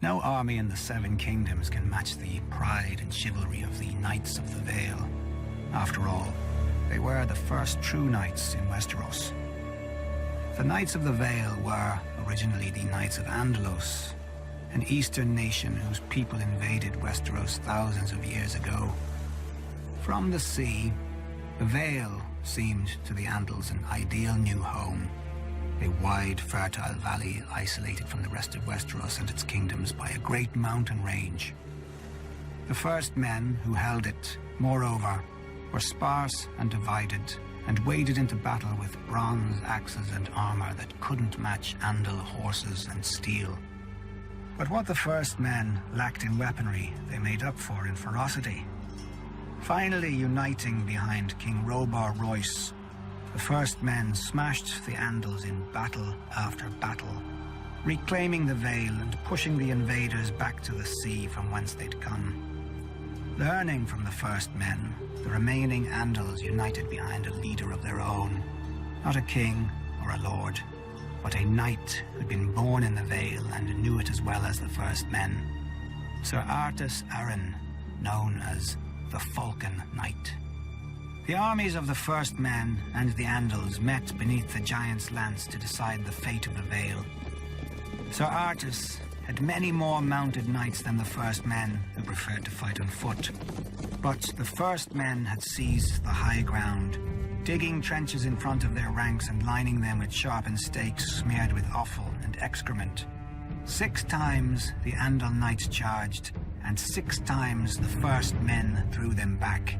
No army in the Seven Kingdoms can match the pride and chivalry of the Knights of the Vale. After all, they were the first true knights in Westeros. The Knights of the Vale were originally the Knights of Andalos, an eastern nation whose people invaded Westeros thousands of years ago. From the sea, the Vale seemed to the Andals an ideal new home, a wide, fertile valley isolated from the rest of Westeros and its kingdoms by a great mountain range. The first men who held it, moreover, were sparse and divided, and waded into battle with bronze axes and armor that couldn't match Andal horses and steel. But what the first men lacked in weaponry, they made up for in ferocity. Finally uniting behind King Robar Royce, the first men smashed the Andals in battle after battle, reclaiming the Vale and pushing the invaders back to the sea from whence they'd come. Learning from the first men, the remaining Andals united behind a leader of their own, not a king or a lord, but a knight who'd been born in the Vale and knew it as well as the first men. Sir Artus Arryn, known as the Falcon Knight. The armies of the first men and the Andals met beneath the Giant's Lance to decide the fate of the Vale. Sir Artus had many more mounted knights than the first men, who preferred to fight on foot. But the first men had seized the high ground, digging trenches in front of their ranks and lining them with sharpened stakes smeared with offal and excrement. 6 times the Andal knights charged, and 6 times the first men threw them back.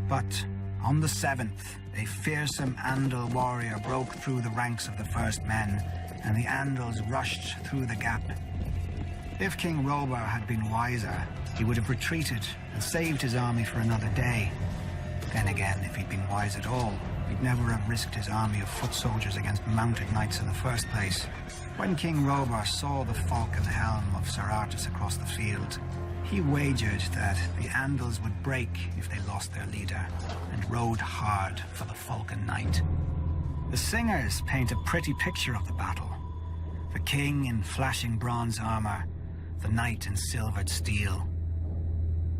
But on the 7th, a fearsome Andal warrior broke through the ranks of the first men, and the Andals rushed through the gap. If King Robar had been wiser, he would have retreated and saved his army for another day. Then again, if he'd been wise at all, he'd never have risked his army of foot soldiers against mounted knights in the first place. When King Robar saw the falcon helm of Sir Artus across the field, he wagered that the Andals would break if they lost their leader, and rode hard for the Falcon Knight. The singers paint a pretty picture of the battle. The king in flashing bronze armor, the knight in silvered steel.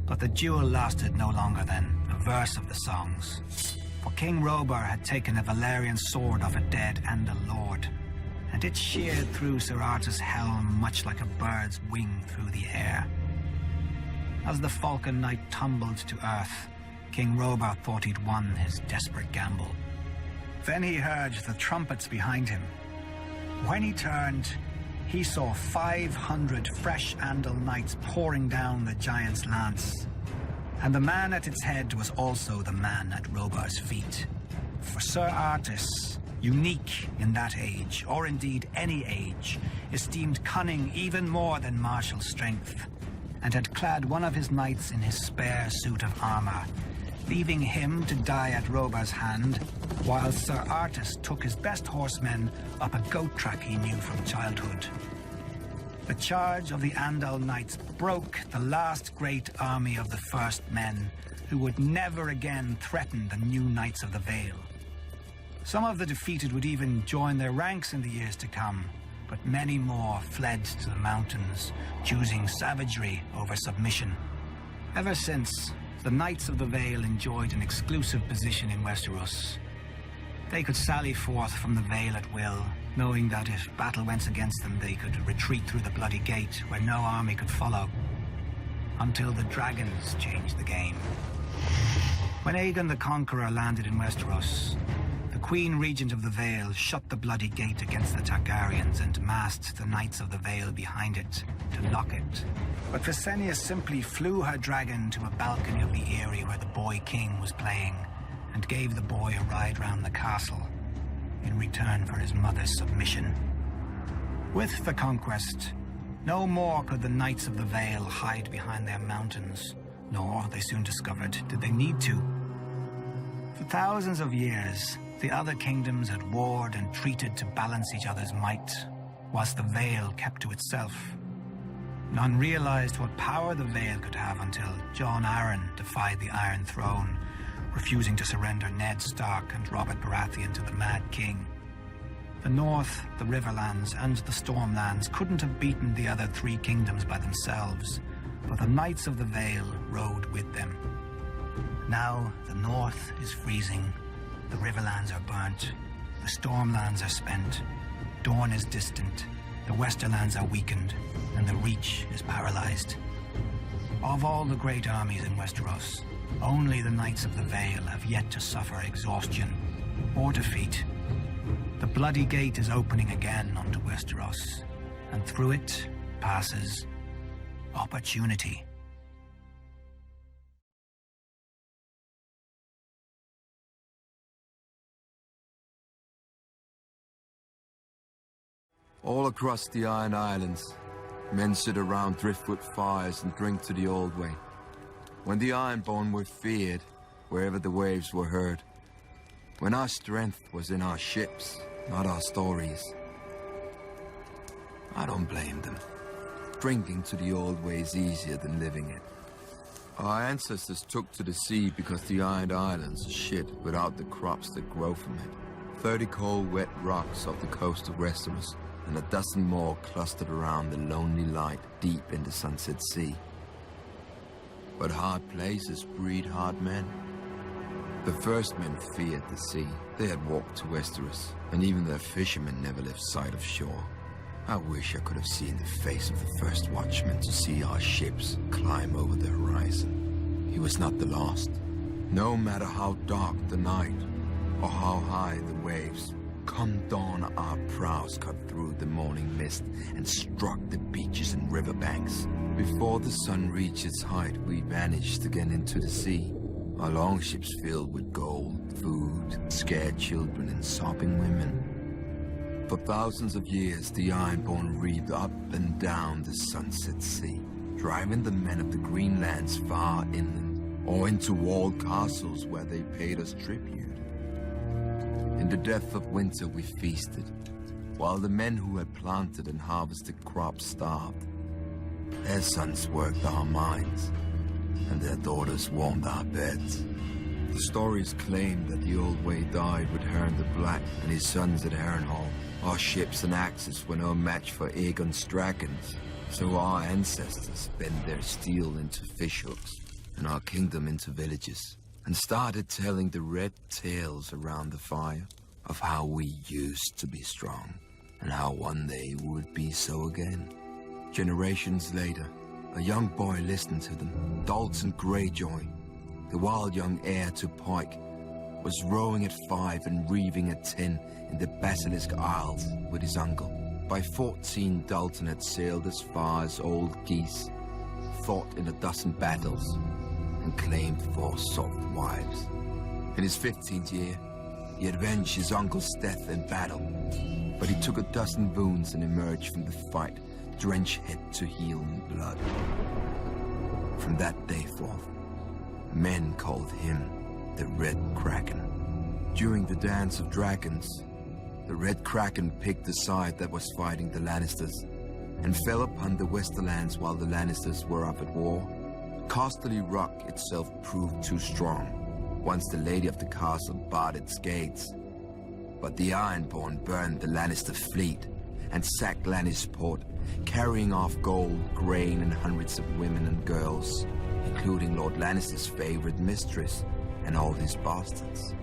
But the duel lasted no longer than a verse of the songs. For King Robar had taken a Valyrian sword off a dead Andal lord, and it sheared through Sir Artus' helm much like a bird's wing through the air. As the Falcon Knight tumbled to earth, King Robar thought he'd won his desperate gamble. Then he heard the trumpets behind him. When he turned, he saw 500 fresh Andal knights pouring down the Giant's Lance. And the man at its head was also the man at Robar's feet. For Sir Artus, unique in that age, or indeed any age, esteemed cunning even more than martial strength, and had clad one of his knights in his spare suit of armor, leaving him to die at Robar's hand, while Sir Artus took his best horsemen up a goat track he knew from childhood. The charge of the Andal knights broke the last great army of the first men, who would never again threaten the new Knights of the Vale. Some of the defeated would even join their ranks in the years to come, but many more fled to the mountains, choosing savagery over submission. Ever since, the Knights of the Vale enjoyed an exclusive position in Westeros. They could sally forth from the Vale at will, knowing that if battle went against them, they could retreat through the Bloody Gate, where no army could follow. Until the dragons changed the game. When Aegon the Conqueror landed in Westeros, the Queen Regent of the Vale shut the Bloody Gate against the Targaryens and massed the Knights of the Vale behind it to lock it. But Visenya simply flew her dragon to a balcony of the Eyrie where the boy king was playing, and gave the boy a ride round the castle in return for his mother's submission. With the conquest, no more could the Knights of the Vale hide behind their mountains, nor, they soon discovered, did they need to. For thousands of years, the other kingdoms had warred and treated to balance each other's might, whilst the Vale kept to itself. None realized what power the Vale could have until Jon Arryn defied the Iron Throne, refusing to surrender Ned Stark and Robert Baratheon to the Mad King. The North, the Riverlands, and the Stormlands couldn't have beaten the other three kingdoms by themselves, but the Knights of the Vale rode with them. Now, the North is freezing, the Riverlands are burnt, the Stormlands are spent, Dorne is distant, the Westerlands are weakened, and the Reach is paralyzed. Of all the great armies in Westeros, only the Knights of the Vale have yet to suffer exhaustion or defeat. The Bloody Gate is opening again onto Westeros, and through it passes opportunity. All across the Iron Islands, men sit around driftwood fires and drink to the old way. When the Ironborn were feared, wherever the waves were heard. When our strength was in our ships, not our stories. I don't blame them. Drinking to the old way is easier than living it. Our ancestors took to the sea because the Iron Islands are shit without the crops that grow from it. 30 cold, wet rocks off the coast of Westeros, and a dozen more clustered around the lonely light deep in the Sunset Sea. But hard places breed hard men. The first men feared the sea. They had walked to Westeros, and even their fishermen never left sight of shore. I wish I could have seen the face of the first watchman to see our ships climb over the horizon. He was not the last. No matter how dark the night, or how high the waves, come dawn our prows cut through the morning mist and struck the beaches and riverbanks. Before the sun reached its height, we vanished again into the sea. Our longships filled with gold, food, scared children, and sobbing women. For thousands of years, the Ironborn reaved up and down the Sunset Sea, driving the men of the Greenlands far inland, or into walled castles where they paid us tribute. In the depth of winter we feasted, while the men who had planted and harvested crops starved. Their sons worked our mines, and their daughters warmed our beds. The stories claim that the Old Way died with Harren the Black and his sons at Harrenhal. Our ships and axes were no match for Aegon's dragons, so our ancestors bent their steel into fishhooks and our kingdom into villages, and started telling the red tales around the fire of how we used to be strong, and how one day we would be so again. Generations later, a young boy listened to them. Euron Greyjoy, the wild young heir to Pyke, was rowing at 5 and reeving at 10 in the Basilisk Isles with his uncle. By 14, Dalton had sailed as far as Old Geese, fought in a dozen battles, and claimed 4 soft wives. In his 15th year, he avenged his uncle's death in battle, but he took a dozen wounds and emerged from the fight, drenched head to heel in blood. From that day forth, men called him the Red Kraken. During the Dance of Dragons, the Red Kraken picked the side that was fighting the Lannisters, and fell upon the Westerlands while the Lannisters were up at war. Casterly Rock itself proved too strong, once the lady of the castle barred its gates. But the Ironborn burned the Lannister fleet and sacked Lannisport, carrying off gold, grain, and hundreds of women and girls, including Lord Lannister's favorite mistress and all his bastards.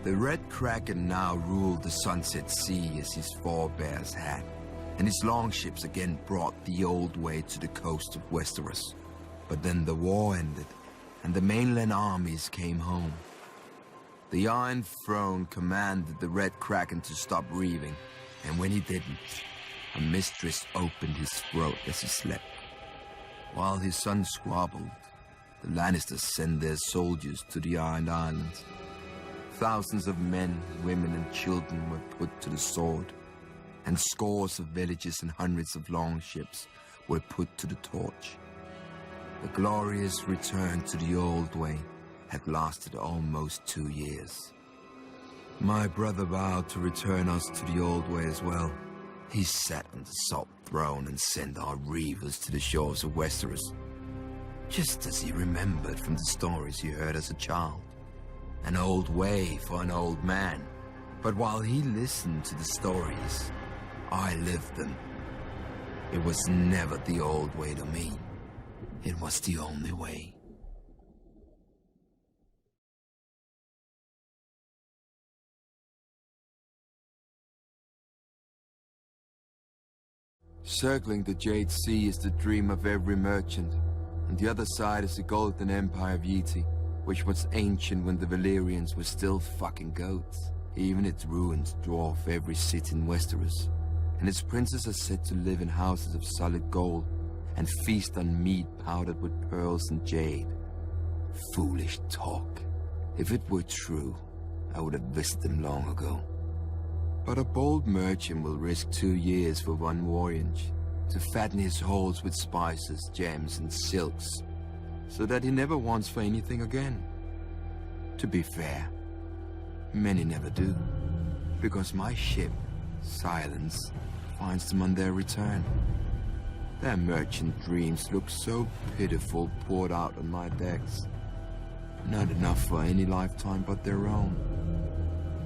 The Red Kraken now ruled the Sunset Sea as his forebears had, and his longships again brought the Old Way to the coast of Westeros. But then the war ended, and the mainland armies came home. The Iron Throne commanded the Red Kraken to stop reaving, and when he didn't, a mistress opened his throat as he slept. While his son squabbled, the Lannisters sent their soldiers to the Iron Islands. Thousands of men, women, and children were put to the sword, and scores of villages and hundreds of longships were put to the torch. The glorious return to the Old Way had lasted almost 2 years. My brother vowed to return us to the Old Way as well. He sat on the salt throne and sent our reavers to the shores of Westeros, just as he remembered from the stories he heard as a child. An old way for an old man, But while he listened to the stories, I lived them. It was never the old way to me. It was the only way. Circling the Jade Sea is the dream of every merchant, and the other side is the golden empire of Yeti, which was ancient when the Valyrians were still fucking goats. Even its ruins dwarf every city in Westeros, and its princes are said to live in houses of solid gold and feast on meat powdered with pearls and jade. Foolish talk. If it were true, I would have visited them long ago. But a bold merchant will risk 2 years for one voyage, to fatten his holds with spices, gems, and silks, so that he never wants for anything again. To be fair, many never do, because my ship, Silence, finds them on their return. Their merchant dreams look so pitiful poured out on my decks. Not enough for any lifetime but their own.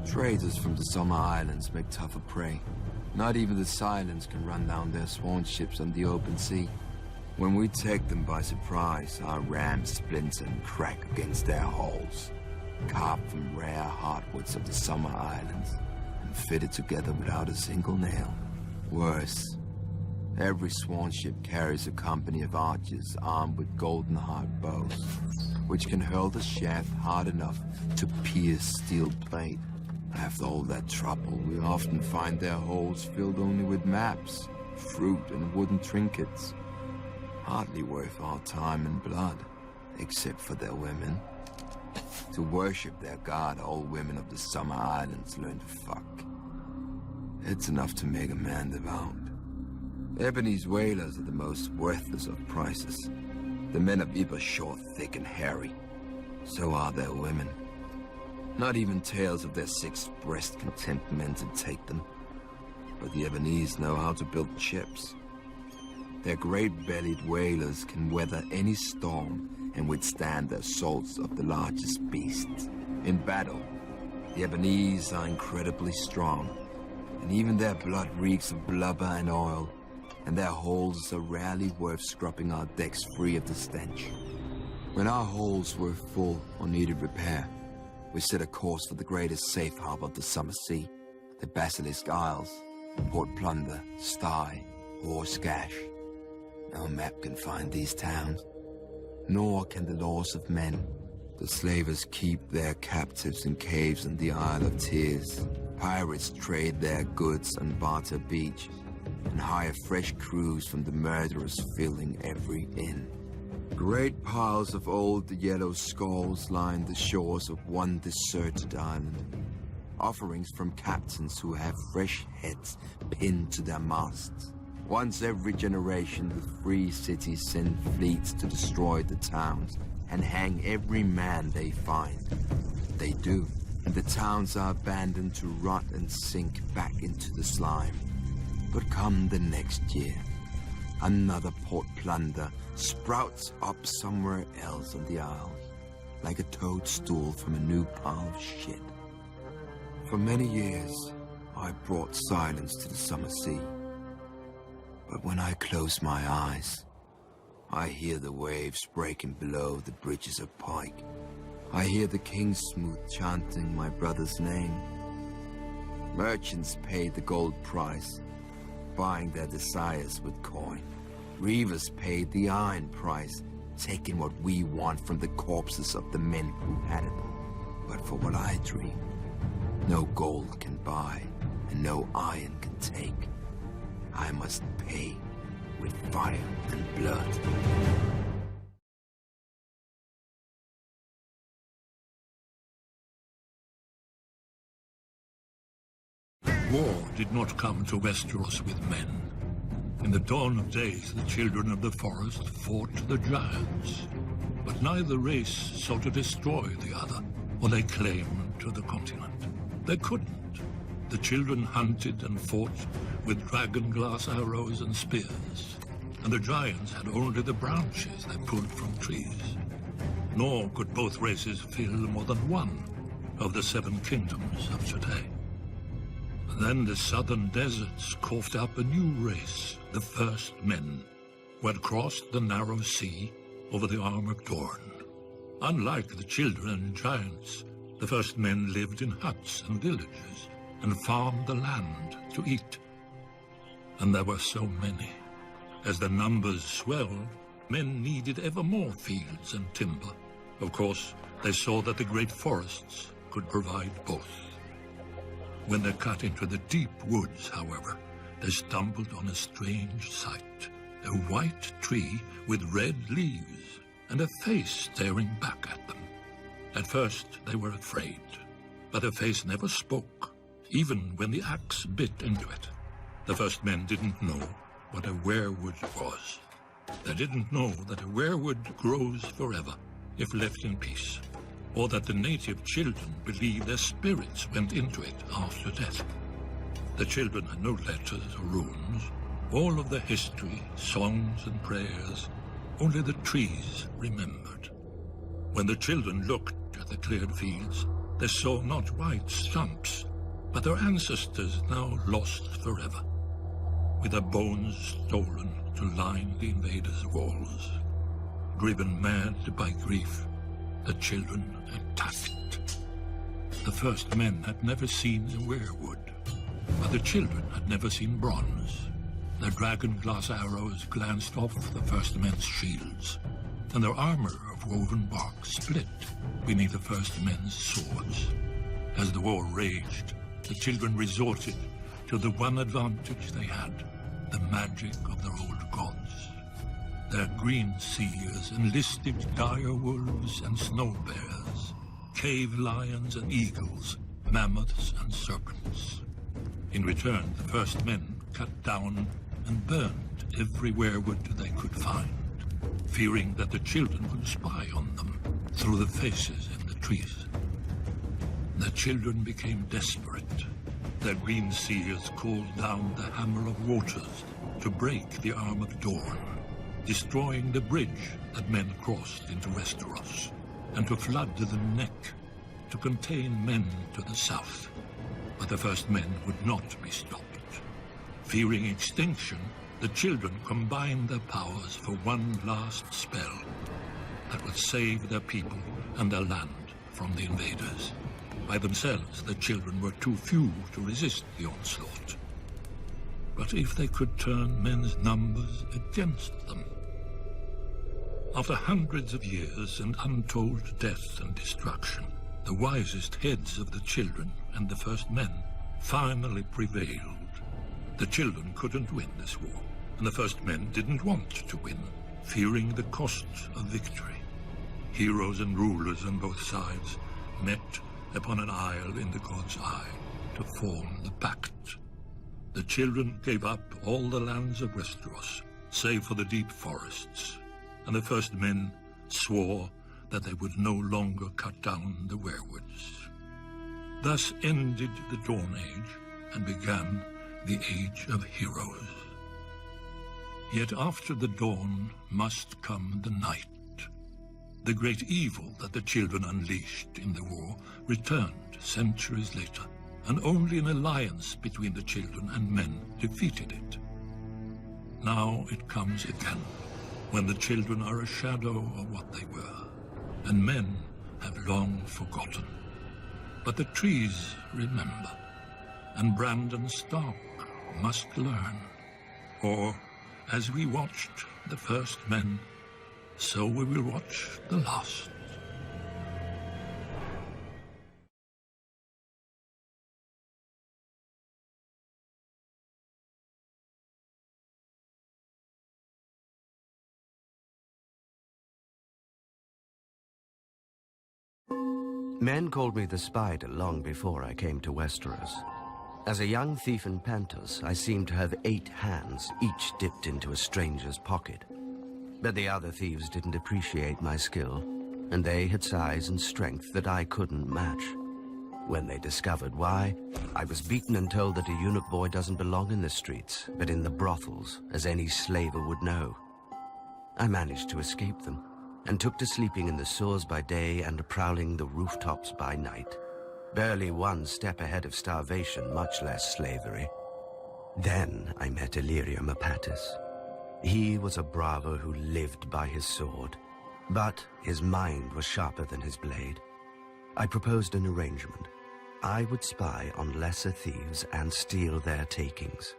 Traders from the Summer Islands make tougher prey. Not even the Silence can run down their sworn ships on the open sea. When we take them by surprise, our rams splinter and crack against their hulls, carved from rare hardwoods of the Summer Islands, and fitted together without a single nail. Worse, every sworn ship carries a company of archers armed with golden-hard bows, which can hurl the shaft hard enough to pierce steel plate. After all that trouble, we often find their holds filled only with maps, fruit, and wooden trinkets. Hardly worth our time and blood, except for their women. To worship their god, all women of the Summer Islands learn to fuck. It's enough to make a man devout. Ebony's whalers are the most worthless of prices. The men of Ib are short, thick, and hairy. So are their women. Not even tales of their six-breast can tempt men to take them. But the Ebonese know how to build ships. Their great-bellied whalers can weather any storm and withstand the assaults of the largest beasts. In battle, the Ebonese are incredibly strong, and even their blood reeks of blubber and oil, and their holds are rarely worth scrubbing our decks free of the stench. When our holds were full or needed repair, we set a course for the greatest safe harbor of the Summer Sea, the Basilisk Isles, Port Plunder, Stye, or Skash. No map can find these towns, nor can the laws of men. The slavers keep their captives in caves on the Isle of Tears. Pirates trade their goods on Barter Beach and hire fresh crews from the murderers filling every inn. Great piles of old yellow skulls line the shores of one deserted island. Offerings from captains who have fresh heads pinned to their masts. Once every generation, the free cities send fleets to destroy the towns and hang every man they find. They do, and the towns are abandoned to rot and sink back into the slime. But come the next year, another Port Plunder sprouts up somewhere else on the Isles, like a toadstool from a new pile of shit. For many years, I brought silence to the Summer Sea. But when I close my eyes, I hear the waves breaking below the bridges of Pike. I hear the Kingsmouth chanting my brother's name. Merchants paid the gold price, buying their desires with coin. Reavers paid the iron price, taking what we want from the corpses of the men who had it. But for what I dream, no gold can buy, and no iron can take. I must pay with fire and blood. War did not come to Westeros with men. In the dawn of days, the children of the forest fought the giants. But neither race sought to destroy the other, or lay claim to the continent. They couldn't. The children hunted and fought with dragon-glass arrows and spears, and the giants had only the branches they pulled from trees. Nor could both races fill more than one of the 7 kingdoms of today. Then the southern deserts coughed up a new race, the First Men, who had crossed the narrow sea over the Armored Dorn. Unlike the children and giants, the First Men lived in huts and villages and farmed the land to eat. And there were so many. As the numbers swelled, men needed ever more fields and timber. Of course, they saw that the great forests could provide both. When they cut into the deep woods, however, they stumbled on a strange sight. A white tree with red leaves and a face staring back at them. At first, they were afraid, but the face never spoke, even when the axe bit into it. The First Men didn't know what a werewood was. They didn't know that a werewood grows forever if left in peace, or that the native children believed their spirits went into it after death. The children had no letters or runes, all of the history, songs and prayers, only the trees remembered. When the children looked at the cleared fields, they saw not white stumps, but their ancestors now lost forever, with their bones stolen to line the invaders' walls. Driven mad by grief, the children attacked. The First Men had never seen a werewood, but the children had never seen bronze. Their dragon-glass arrows glanced off the First Men's shields, and their armor of woven bark split beneath the First Men's swords. As the war raged, the children resorted to the one advantage they had, the magic of their old gods. Their green seers enlisted dire wolves and snow bears, cave lions and eagles, mammoths and serpents. In return, the First Men cut down and burned every werewood they could find, fearing that the children would spy on them through the faces in the trees. The children became desperate. Their green seers called down the Hammer of Waters to break the Armored Dorn, destroying the bridge that men crossed into Westeros, and to flood the neck to contain men to the south. But the First Men would not be stopped. Fearing extinction, the children combined their powers for one last spell that would save their people and their land from the invaders. By themselves, the children were too few to resist the onslaught. But if they could turn men's numbers against them. After hundreds of years and untold death and destruction, the wisest heads of the children and the First Men finally prevailed. The children couldn't win this war, and the First Men didn't want to win, fearing the cost of victory. Heroes and rulers on both sides met upon an isle in the God's Eye to form the pact. The children gave up all the lands of Westeros, save for the deep forests, and the First Men swore that they would no longer cut down the werewoods. Thus ended the Dawn Age and began the Age of Heroes. Yet after the dawn must come the night. The great evil that the children unleashed in the war returned centuries later, and only an alliance between the children and men defeated it. Now it comes again, when the children are a shadow of what they were, and men have long forgotten. But the trees remember, and Brandon Stark must learn. Or, as we watched the First Men, so we will watch the last. Men called me the Spider long before I came to Westeros. As a young thief in Pantos, I seemed to have 8 hands, each dipped into a stranger's pocket. But the other thieves didn't appreciate my skill, and they had size and strength that I couldn't match. When they discovered why, I was beaten and told that a eunuch boy doesn't belong in the streets, but in the brothels, as any slaver would know. I managed to escape them, and took to sleeping in the sewers by day and prowling the rooftops by night. Barely one step ahead of starvation, much less slavery. Then I met Illyrio Mopatis. He was a bravo who lived by his sword, but his mind was sharper than his blade. I proposed an arrangement. I would spy on lesser thieves and steal their takings.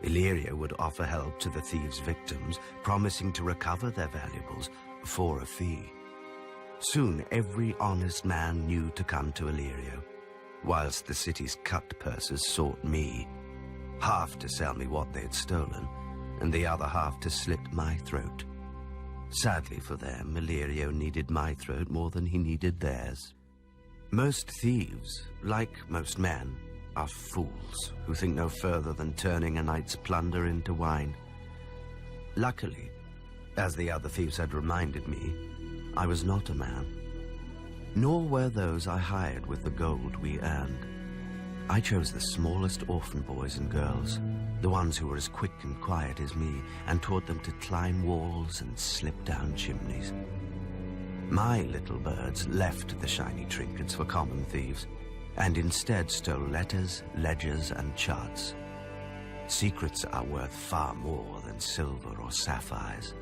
Illyrio would offer help to the thieves' victims, promising to recover their valuables for a fee. Soon every honest man knew to come to Illyrio, whilst the city's cut purses sought me, half to sell me what they had stolen, and the other half to slit my throat. Sadly for them, Illyrio needed my throat more than he needed theirs. Most thieves, like most men, are fools who think no further than turning a night's plunder into wine. Luckily, as the other thieves had reminded me, I was not a man. Nor were those I hired with the gold we earned. I chose the smallest orphan boys and girls, the ones who were as quick and quiet as me, and taught them to climb walls and slip down chimneys. My little birds left the shiny trinkets for common thieves, and instead stole letters, ledgers, and charts. Secrets are worth far more than silver or sapphires.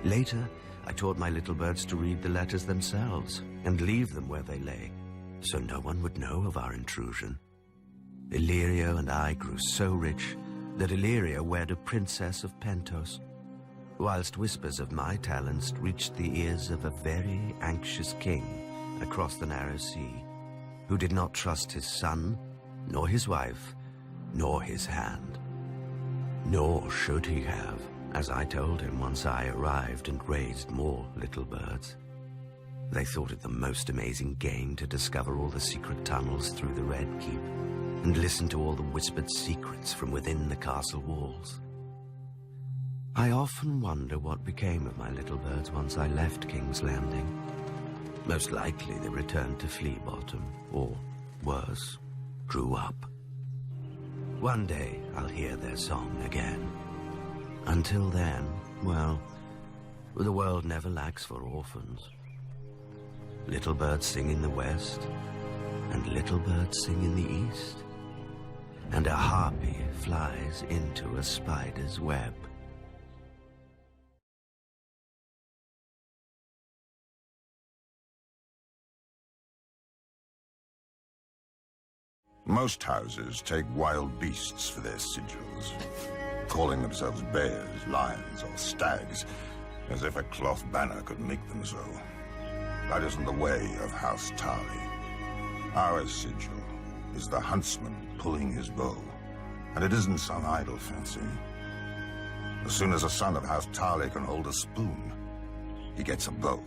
Later, I taught my little birds to read the letters themselves and leave them where they lay, so no one would know of our intrusion. Illyrio and I grew so rich that Illyrio wed a princess of Pentos, whilst whispers of my talents reached the ears of a very anxious king across the narrow sea, who did not trust his son, nor his wife, nor his hand. Nor should he have, as I told him once I arrived and raised more little birds. They thought it the most amazing game to discover all the secret tunnels through the Red Keep and listen to all the whispered secrets from within the castle walls. I often wonder what became of my little birds once I left King's Landing. Most likely they returned to Flea Bottom, or worse, grew up. One day I'll hear their song again. Until then, well, the world never lacks for orphans. Little birds sing in the west, and little birds sing in the east, and a harpy flies into a spider's web. Most houses take wild beasts for their sigils, calling themselves bears, lions, or stags, as if a cloth banner could make them so. That isn't the way of House Tully. Our sigil is the huntsman pulling his bow, and it isn't some idle fancy. As soon as a son of House Tully can hold a spoon, he gets a bow.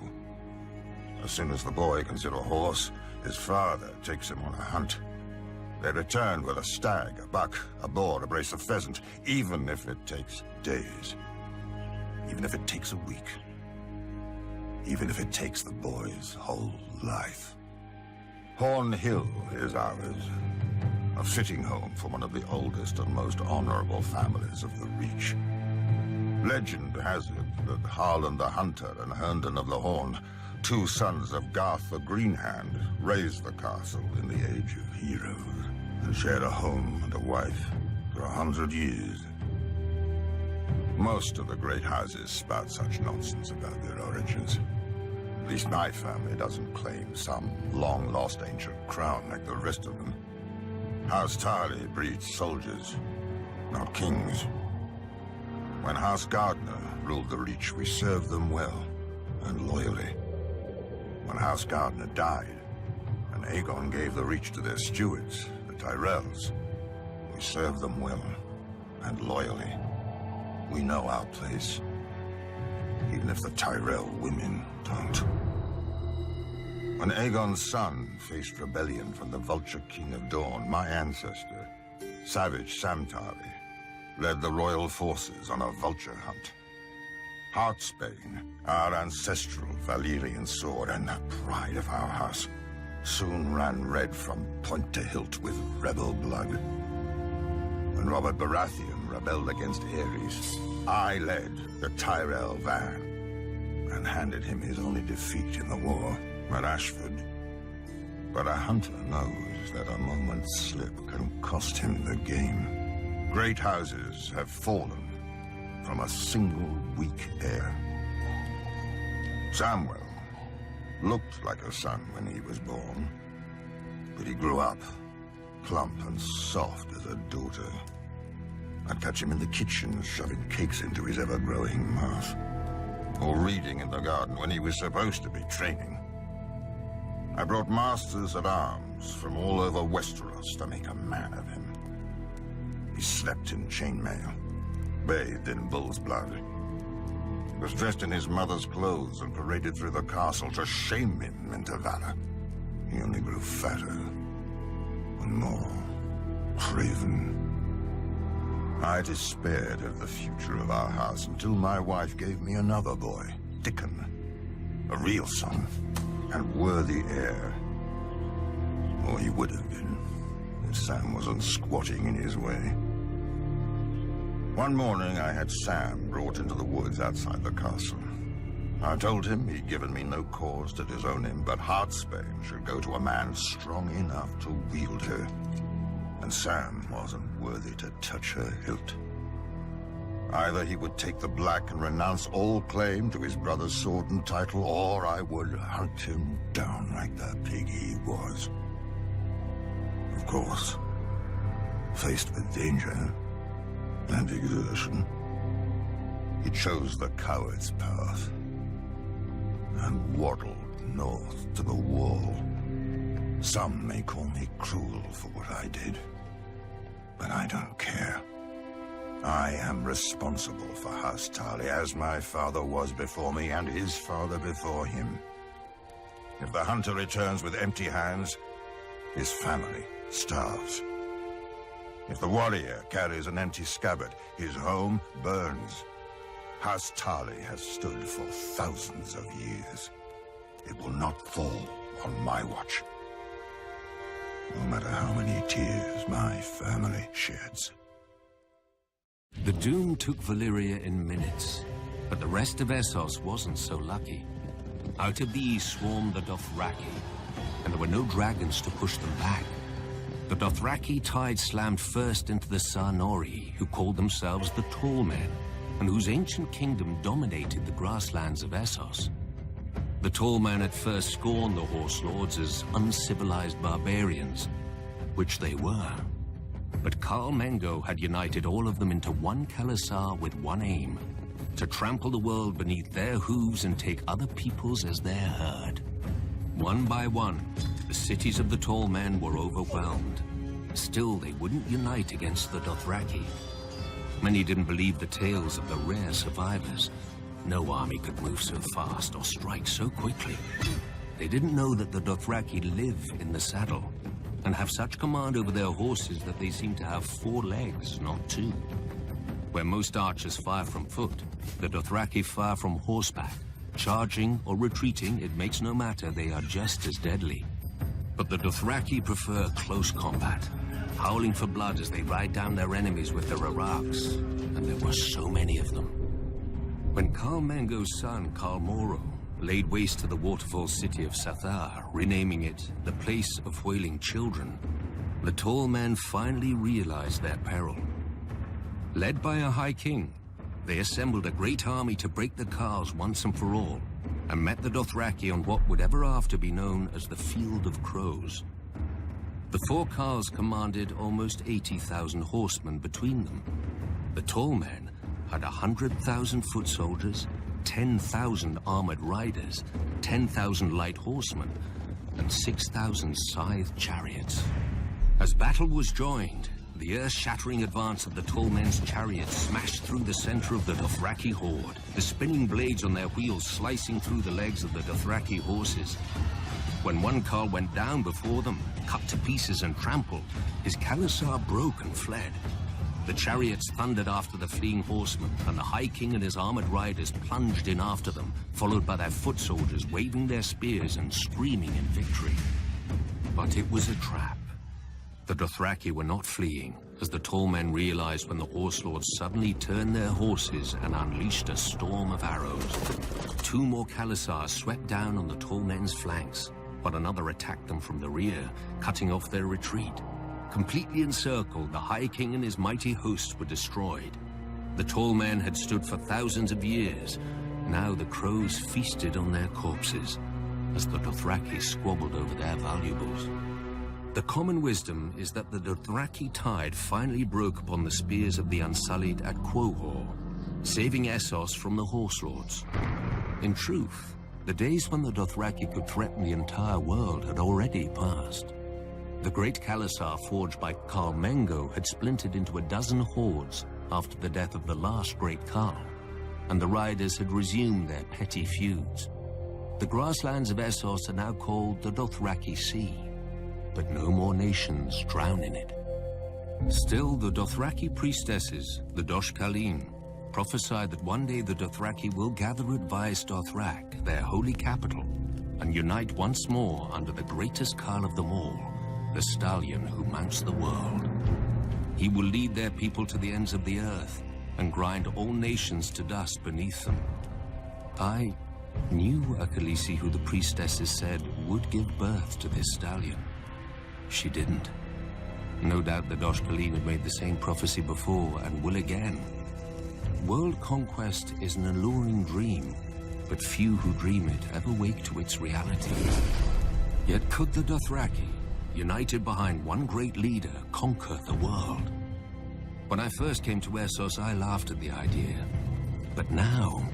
As soon as the boy can sit a horse, his father takes him on a hunt. They return with a stag, a buck, a boar, a brace of pheasant, even if it takes days. Even if it takes a week. Even if it takes the boy's whole life. Horn Hill is ours. A fitting home for one of the oldest and most honorable families of the Reach. Legend has it that Harlan the Hunter and Herndon of the Horn, two sons of Garth the Greenhand, raised the castle in the Age of Heroes, and shared a home and a wife for 100 years. Most of the great houses spout such nonsense about their origins. At least my family doesn't claim some long-lost ancient crown like the rest of them. House Tully breeds soldiers, not kings. When House Gardner ruled the Reach, we served them well and loyally. When House Gardner died, and Aegon gave the Reach to their stewards, the Tyrells, we served them well and loyally. We know our place, even if the Tyrell women don't. When Aegon's son faced rebellion from the Vulture King of Dawn, my ancestor, savage Sam Tully, led the royal forces on a vulture hunt. Heartsbane, our ancestral Valyrian sword and the pride of our house, soon ran red from point to hilt with rebel blood. When Robert Baratheon rebelled against Aerys, I led the Tyrell van and handed him his only defeat in the war at Ashford. But a hunter knows that a moment's slip can cost him the game. Great houses have fallen from a single weak heir. Samwell looked like a son when he was born, but he grew up plump and soft as a daughter. I'd catch him in the kitchen shoving cakes into his ever-growing mouth, or reading in the garden when he was supposed to be training. I brought masters at arms from all over Westeros to make a man of him. He slept in chainmail, bathed in bull's blood, was dressed in his mother's clothes and paraded through the castle to shame him into valor. He only grew fatter and more craven. I despaired of the future of our house until my wife gave me another boy, Dickon, a real son and worthy heir. Or he would have been, if Sam wasn't squatting in his way. One morning I had Sam brought into the woods outside the castle. I told him he'd given me no cause to disown him, but Heartsbane should go to a man strong enough to wield her. And Sam wasn't worthy to touch her hilt. Either he would take the black and renounce all claim to his brother's sword and title, or I would hunt him down like the pig he was. Of course, faced with danger and exertion, he chose the coward's path and waddled north to the wall. Some may call me cruel for what I did, but I don't care. I am responsible for House Tully, as my father was before me and his father before him. If the hunter returns with empty hands, his family starves. If the warrior carries an empty scabbard, his home burns. House Tully has stood for thousands of years. It will not fall on my watch. No matter how many tears my family sheds. The Doom took Valyria in minutes, but the rest of Essos wasn't so lucky. Out of the east swarmed the Dothraki, and there were no dragons to push them back. The Dothraki tide slammed first into the Sarnori, who called themselves the Tall Men, and whose ancient kingdom dominated the grasslands of Essos. The Tall Men at first scorned the Horse Lords as uncivilized barbarians, which they were. But Khal Mengo had united all of them into one Khalasar with one aim: to trample the world beneath their hooves and take other peoples as their herd. One by one, the cities of the Tall Men were overwhelmed. Still, they wouldn't unite against the Dothraki. Many didn't believe the tales of the rare survivors. No army could move so fast or strike so quickly. They didn't know that the Dothraki live in the saddle and have such command over their horses that they seem to have 4 legs, not 2. Where most archers fire from foot, the Dothraki fire from horseback. Charging or retreating, it makes no matter, they are just as deadly. But the Dothraki prefer close combat, howling for blood as they ride down their enemies with their araks, and there were so many of them. When Khal Mengo's son, Khal Moro, laid waste to the waterfall city of Sathar, renaming it the Place of Wailing Children, the Tall Men finally realized their peril. Led by a High King, they assembled a great army to break the Khals once and for all, and met the Dothraki on what would ever after be known as the Field of Crows. The 4 Khals commanded almost 80,000 horsemen between them. The Tall Men had 100,000 foot soldiers, 10,000 armored riders, 10,000 light horsemen, and 6,000 scythed chariots. As battle was joined, the earth-shattering advance of the Tall Men's chariots smashed through the center of the Dothraki horde, the spinning blades on their wheels slicing through the legs of the Dothraki horses. When one Khal went down before them, cut to pieces and trampled, his Khalasar broke and fled. The chariots thundered after the fleeing horsemen, and the High King and his armored riders plunged in after them, followed by their foot soldiers waving their spears and screaming in victory. But it was a trap. The Dothraki were not fleeing, as the Tall Men realized when the Horse Lords suddenly turned their horses and unleashed a storm of arrows. 2 more Khalasars swept down on the Tall Men's flanks, but another attacked them from the rear, cutting off their retreat. Completely encircled, the High King and his mighty host were destroyed. The tall men had stood for thousands of years. Now the crows feasted on their corpses, as the Dothraki squabbled over their valuables. The common wisdom is that the Dothraki tide finally broke upon the spears of the Unsullied at Quohor, saving Essos from the Horse Lords. In truth, the days when the Dothraki could threaten the entire world had already passed. The great Khalasar forged by Khal Mengo had splintered into a dozen hordes after the death of the last great Khal, and the riders had resumed their petty feuds. The grasslands of Essos are now called the Dothraki Sea, but no more nations drown in it. Still, the Dothraki priestesses, the Dosh Khalim, prophesied that one day the Dothraki will gather at Vaes Dothrak, their holy capital, and unite once more under the greatest Khal of them all, the stallion who mounts the world. He will lead their people to the ends of the earth and grind all nations to dust beneath them. I knew a Khaleesi who the priestesses said would give birth to this stallion. She didn't. No doubt the Dosh Khalim had made the same prophecy before and will again. World conquest is an alluring dream, but few who dream it ever wake to its reality. Yet could the Dothraki, united behind one great leader, conquer the world? When I first came to Essos, I laughed at the idea. But now,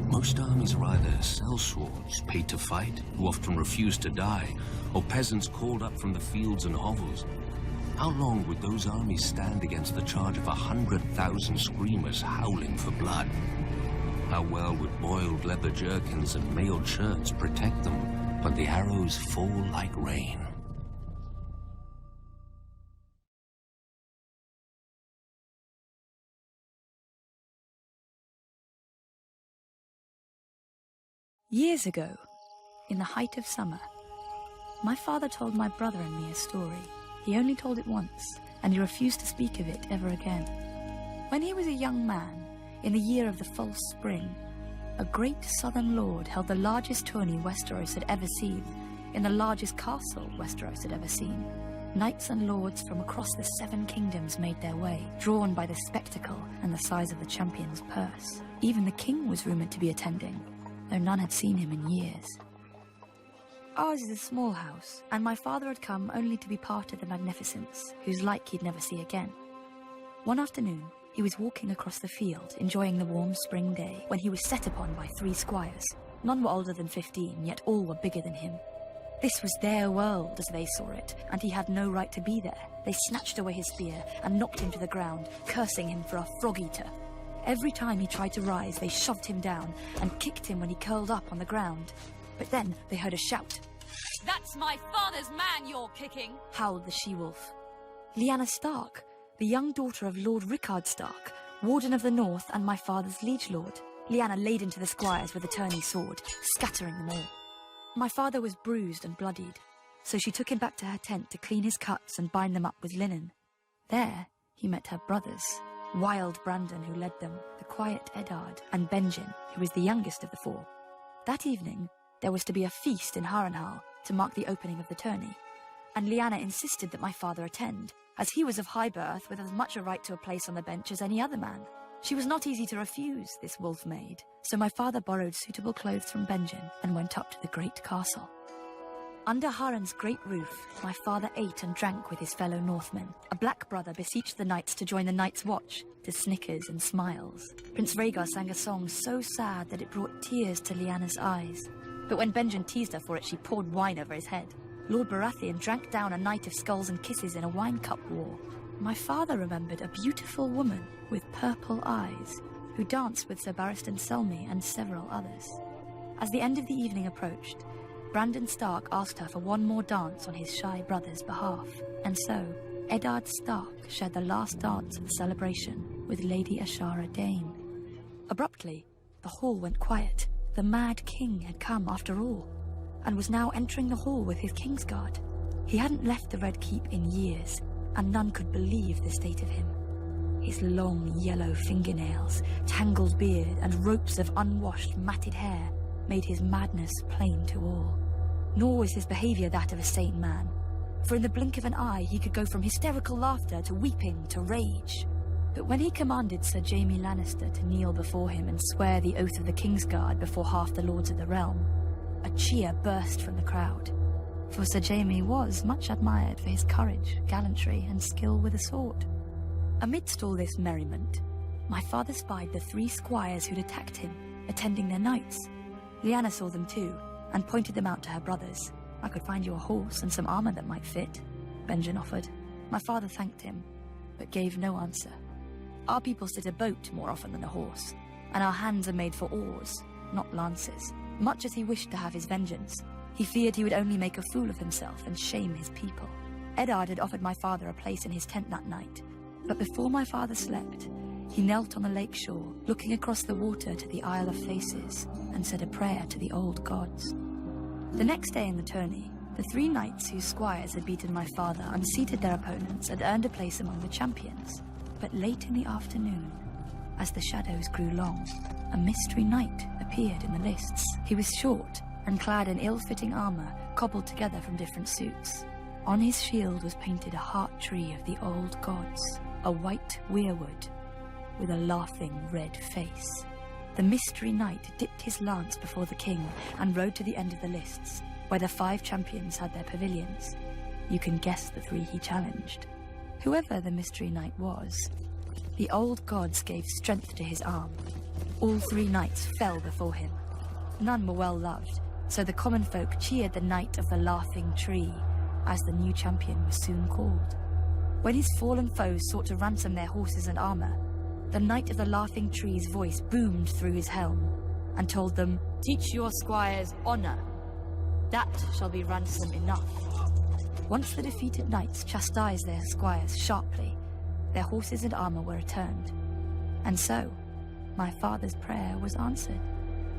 most armies are either sellswords, paid to fight, who often refuse to die, or peasants called up from the fields and hovels. How long would those armies stand against the charge of 100,000 screamers howling for blood? How well would boiled leather jerkins and mailed shirts protect them when the arrows fall like rain? Years ago, in the height of summer, my father told my brother and me a story. He only told it once, and he refused to speak of it ever again. When he was a young man, in the year of the false spring, a great southern lord held the largest tourney Westeros had ever seen, in the largest castle Westeros had ever seen. Knights and lords from across the 7 kingdoms made their way, drawn by the spectacle and the size of the champion's purse. Even the king was rumored to be attending, though none had seen him in years. Ours is a small house, and my father had come only to be part of the magnificence, whose like he'd never see again. One afternoon, he was walking across the field, enjoying the warm spring day, when he was set upon by 3 squires. None were older than 15, yet all were bigger than him. This was their world, as they saw it, and he had no right to be there. They snatched away his spear and knocked him to the ground, cursing him for a frog-eater. Every time he tried to rise, they shoved him down and kicked him when he curled up on the ground. But then they heard a shout. "That's my father's man you're kicking!" howled the she-wolf. Lyanna Stark, the young daughter of Lord Rickard Stark, Warden of the North and my father's liege lord. Lyanna laid into the squires with a tourney sword, scattering them all. My father was bruised and bloodied, so she took him back to her tent to clean his cuts and bind them up with linen. There he met her brothers, Wild Brynden, who led them, the quiet Eddard, and Benjen, who was the youngest of the 4. That evening, there was to be a feast in Harrenhal to mark the opening of the tourney, and Lyanna insisted that my father attend, as he was of high birth with as much a right to a place on the bench as any other man. She was not easy to refuse, this wolf maid, so my father borrowed suitable clothes from Benjen and went up to the great castle. Under Harren's great roof, my father ate and drank with his fellow Northmen. A black brother beseeched the knights to join the Night's Watch, to snickers and smiles. Prince Rhaegar sang a song so sad that it brought tears to Lyanna's eyes. But when Benjen teased her for it, she poured wine over his head. Lord Baratheon drank down a night of skulls and kisses in a wine cup war. My father remembered a beautiful woman with purple eyes, who danced with Sir Barristan Selmy and several others. As the end of the evening approached, Brandon Stark asked her for one more dance on his shy brother's behalf, and so Eddard Stark shared the last dance of the celebration with Lady Ashara Dayne. Abruptly, the hall went quiet. The Mad King had come after all, and was now entering the hall with his Kingsguard. He hadn't left the Red Keep in years, and none could believe the state of him. His long yellow fingernails, tangled beard, and ropes of unwashed, matted hair made his madness plain to all. nor was his behavior that of a sane man. For in the blink of an eye, he could go from hysterical laughter to weeping to rage. But when he commanded Sir Jaime Lannister to kneel before him and swear the oath of the Kingsguard before half the lords of the realm, a cheer burst from the crowd. For Sir Jaime was much admired for his courage, gallantry, and skill with a sword. Amidst all this merriment, my father spied the 3 squires who'd attacked him, attending their knights. Lyanna saw them too, and pointed them out to her brothers. "I could find you a horse and some armor that might fit," Benjen offered. My father thanked him, but gave no answer. Our people sit a boat more often than a horse, and our hands are made for oars, not lances. Much as he wished to have his vengeance, he feared he would only make a fool of himself and shame his people. Eddard had offered my father a place in his tent that night, but before my father slept, he knelt on the lake shore, looking across the water to the Isle of Faces, and said a prayer to the old gods. The next day in the tourney, the 3 knights whose squires had beaten my father unseated their opponents and earned a place among the champions. But late in the afternoon, as the shadows grew long, a mystery knight appeared in the lists. He was short and clad in ill-fitting armor, cobbled together from different suits. On his shield was painted a heart tree of the old gods, a white weirwood with a laughing red face. The mystery knight dipped his lance before the king and rode to the end of the lists, where the 5 champions had their pavilions. You can guess the 3 he challenged. Whoever the mystery knight was, the old gods gave strength to his arm. All 3 knights fell before him. None were well loved, so the common folk cheered the Knight of the Laughing Tree, as the new champion was soon called. When his fallen foes sought to ransom their horses and armor, the Knight of the Laughing Tree's voice boomed through his helm and told them, "Teach your squires honor. That shall be ransom enough." Once the defeated knights chastised their squires sharply, their horses and armor were returned. And so, my father's prayer was answered.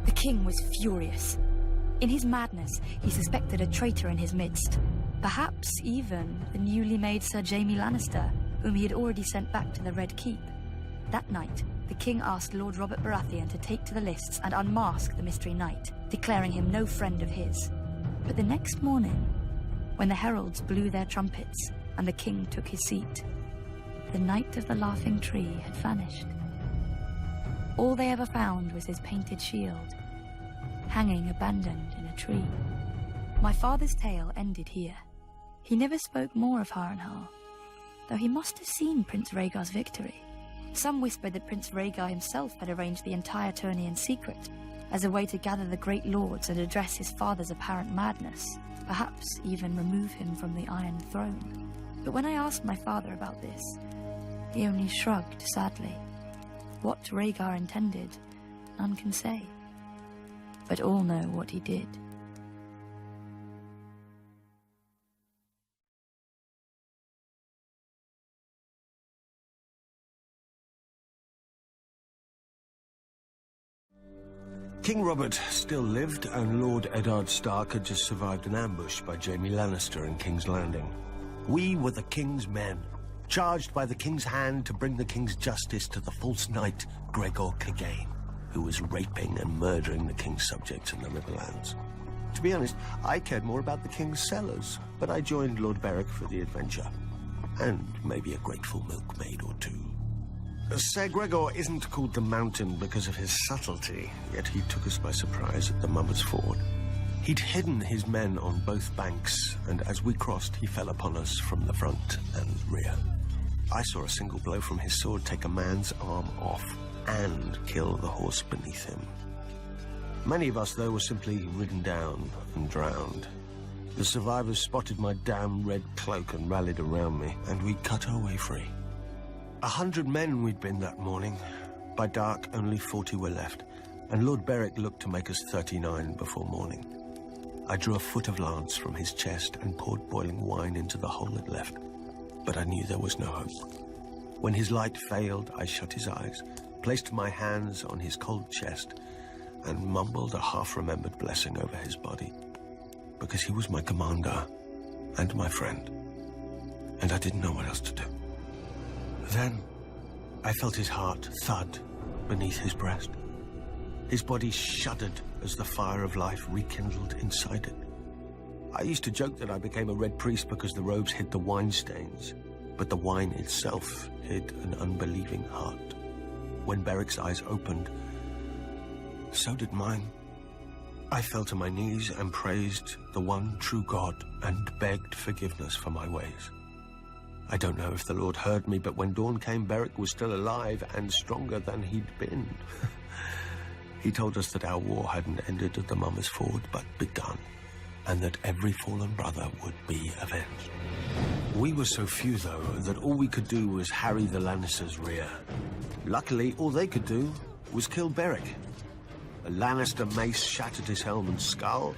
The king was furious. In his madness, he suspected a traitor in his midst. Perhaps even the newly made Sir Jaime Lannister, whom he had already sent back to the Red Keep. That night, the king asked Lord Robert Baratheon to take to the lists and unmask the mystery knight, declaring him no friend of his. But the next morning, when the heralds blew their trumpets and the king took his seat, the Knight of the Laughing Tree had vanished. All they ever found was his painted shield, hanging abandoned in a tree. My father's tale ended here. He never spoke more of Harrenhal, though he must have seen Prince Rhaegar's victory. Some whispered that Prince Rhaegar himself had arranged the entire tourney in secret, as a way to gather the great lords and address his father's apparent madness, perhaps even remove him from the Iron Throne. But when I asked my father about this, he only shrugged sadly. What Rhaegar intended, none can say, but all know what he did. King Robert still lived, and Lord Eddard Stark had just survived an ambush by Jaime Lannister in King's Landing. We were the King's men, charged by the King's hand to bring the King's justice to the false knight Gregor Clegane, who was raping and murdering the King's subjects in the Riverlands. To be honest, I cared more about the King's cellars, but I joined Lord Beric for the adventure, and maybe a grateful milkmaid or two. Ser Gregor isn't called the Mountain because of his subtlety, yet he took us by surprise at the Mummer's Ford. He'd hidden his men on both banks, and as we crossed, he fell upon us from the front and rear. I saw a single blow from his sword take a man's arm off and kill the horse beneath him. Many of us, though, were simply ridden down and drowned. The survivors spotted my damn red cloak and rallied around me, and we cut our way free. 100 men we'd been that morning. By dark, only 40 were left, and Lord Beric looked to make us 39 before morning. I drew a foot of lance from his chest and poured boiling wine into the hole it left, but I knew there was no hope. When his light failed, I shut his eyes, placed my hands on his cold chest, and mumbled a half-remembered blessing over his body, because he was my commander and my friend, and I didn't know what else to do. Then, I felt his heart thud beneath his breast. His body shuddered as the fire of life rekindled inside it. I used to joke that I became a red priest because the robes hid the wine stains, but the wine itself hid an unbelieving heart. When Beric's eyes opened, so did mine. I fell to my knees and praised the one true God and begged forgiveness for my ways. I don't know if the Lord heard me, but when dawn came, Beric was still alive and stronger than he'd been. He told us that our war hadn't ended at the Mummer's Ford, but begun, and that every fallen brother would be avenged. We were so few, though, that all we could do was harry the Lannisters' rear. Luckily, all they could do was kill Beric. A Lannister mace shattered his helm and skull.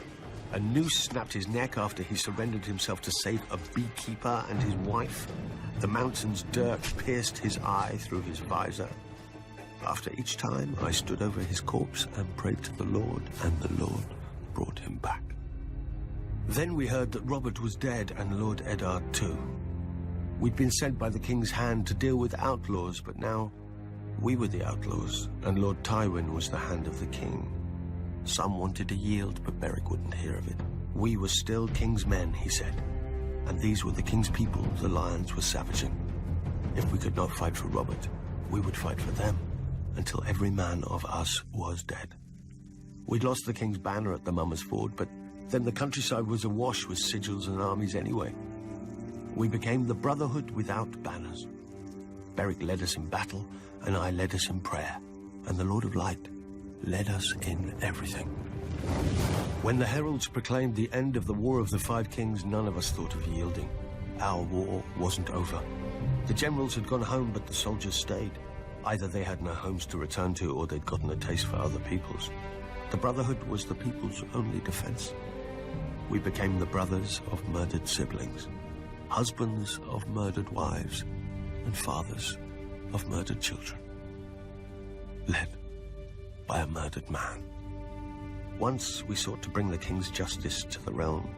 A noose snapped his neck after he surrendered himself to save a beekeeper and his wife. The mountain's dirt pierced his eye through his visor. After each time, I stood over his corpse and prayed to the Lord, and the Lord brought him back. Then we heard that Robert was dead, and Lord Eddard too. We'd been sent by the king's hand to deal with outlaws, but now we were the outlaws, and Lord Tywin was the hand of the king. Some wanted to yield, but Beric wouldn't hear of it. We were still king's men, he said, and these were the king's people the lions were savaging. If we could not fight for Robert, we would fight for them, until every man of us was dead. We'd lost the king's banner at the Mummer's Ford, but then the countryside was awash with sigils and armies anyway. We became the Brotherhood without banners. Beric led us in battle, and I led us in prayer, and the Lord of Light led us in everything. When the heralds proclaimed the end of the War of the Five Kings, none of us thought of yielding. Our war wasn't over. The generals had gone home, but the soldiers stayed. Either they had no homes to return to, or they'd gotten a taste for other peoples. The Brotherhood was the people's only defense. We became the brothers of murdered siblings, husbands of murdered wives, and fathers of murdered children, led by a murdered man. Once we sought to bring the king's justice to the realm.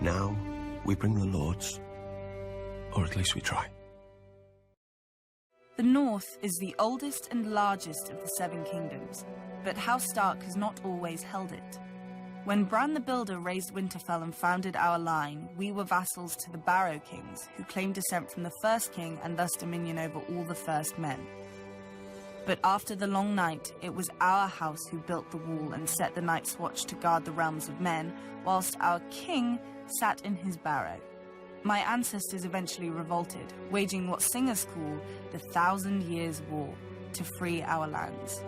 Now we bring the Lord's, or at least we try. The North is the oldest and largest of the Seven Kingdoms, but House Stark has not always held it. When Bran the Builder raised Winterfell and founded our line, we were vassals to the Barrow Kings, who claimed descent from the first king and thus dominion over all the first men. But after the long night, it was our house who built the wall and set the Night's Watch to guard the realms of men, whilst our king sat in his barrow. My ancestors eventually revolted, waging what singers call the 1,000 Years' War, to free our lands.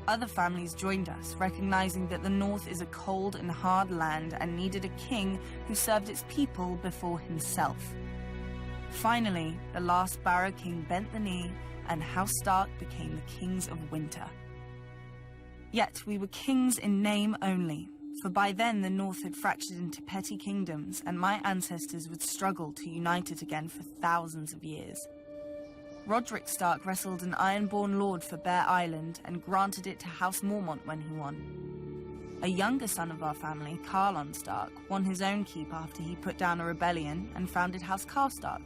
Other families joined us, recognizing that the North is a cold and hard land and needed a king who served its people before himself. Finally, the last Barrow King bent the knee, and House Stark became the kings of winter. Yet we were kings in name only, for by then the North had fractured into petty kingdoms, and my ancestors would struggle to unite it again for thousands of years. Roderick Stark wrestled an Ironborn lord for Bear Island and granted it to House Mormont when he won. A younger son of our family, Carlon Stark, won his own keep after he put down a rebellion and founded House Karstark,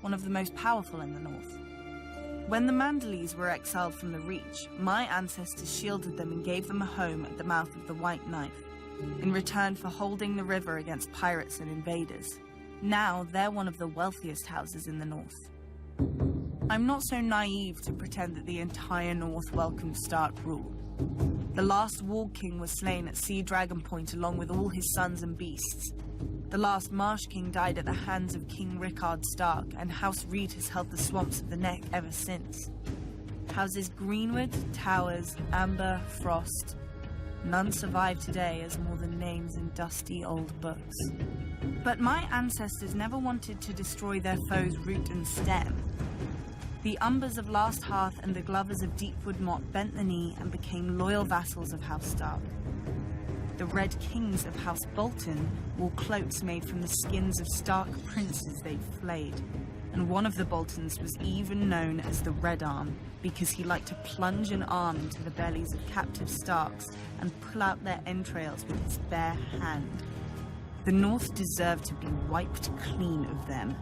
one of the most powerful in the North. When the Manderleys were exiled from the Reach, my ancestors shielded them and gave them a home at the mouth of the White Knife, in return for holding the river against pirates and invaders. Now they're one of the wealthiest houses in the North. I'm not so naive to pretend that the entire North welcomed Stark rule. The last Warg King was slain at Sea Dragon Point along with all his sons and beasts. The last Marsh King died at the hands of King Rickard Stark, and House Reed has held the swamps of the Neck ever since. Houses Greenwood, Towers, Amber, Frost. None survive today as more than names in dusty old books. But my ancestors never wanted to destroy their foes' root and stem. The Umbers of Last Hearth and the Glovers of Deepwood Motte bent the knee and became loyal vassals of House Stark. The Red Kings of House Bolton wore cloaks made from the skins of Stark princes they'd flayed, and one of the Boltons was even known as the Red Arm because he liked to plunge an arm into the bellies of captive Starks and pull out their entrails with his bare hand. The North deserved to be wiped clean of them.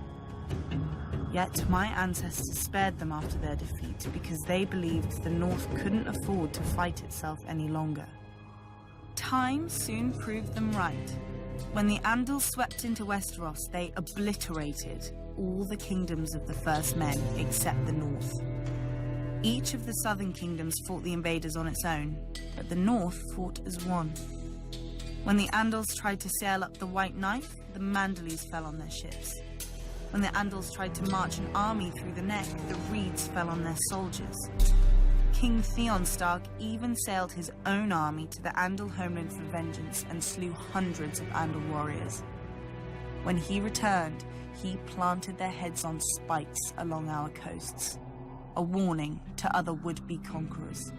Yet my ancestors spared them after their defeat because they believed the North couldn't afford to fight itself any longer. Time soon proved them right. When the Andals swept into Westeros, they obliterated all the kingdoms of the First Men except the North. Each of the southern kingdoms fought the invaders on its own, but the North fought as one. When the Andals tried to sail up the White Knife, the Manderleys fell on their ships. When the Andals tried to march an army through the Neck, the Reeds fell on their soldiers. King Theon Stark even sailed his own army to the Andal homeland for vengeance and slew hundreds of Andal warriors. When he returned, he planted their heads on spikes along our coasts, a warning to other would-be conquerors.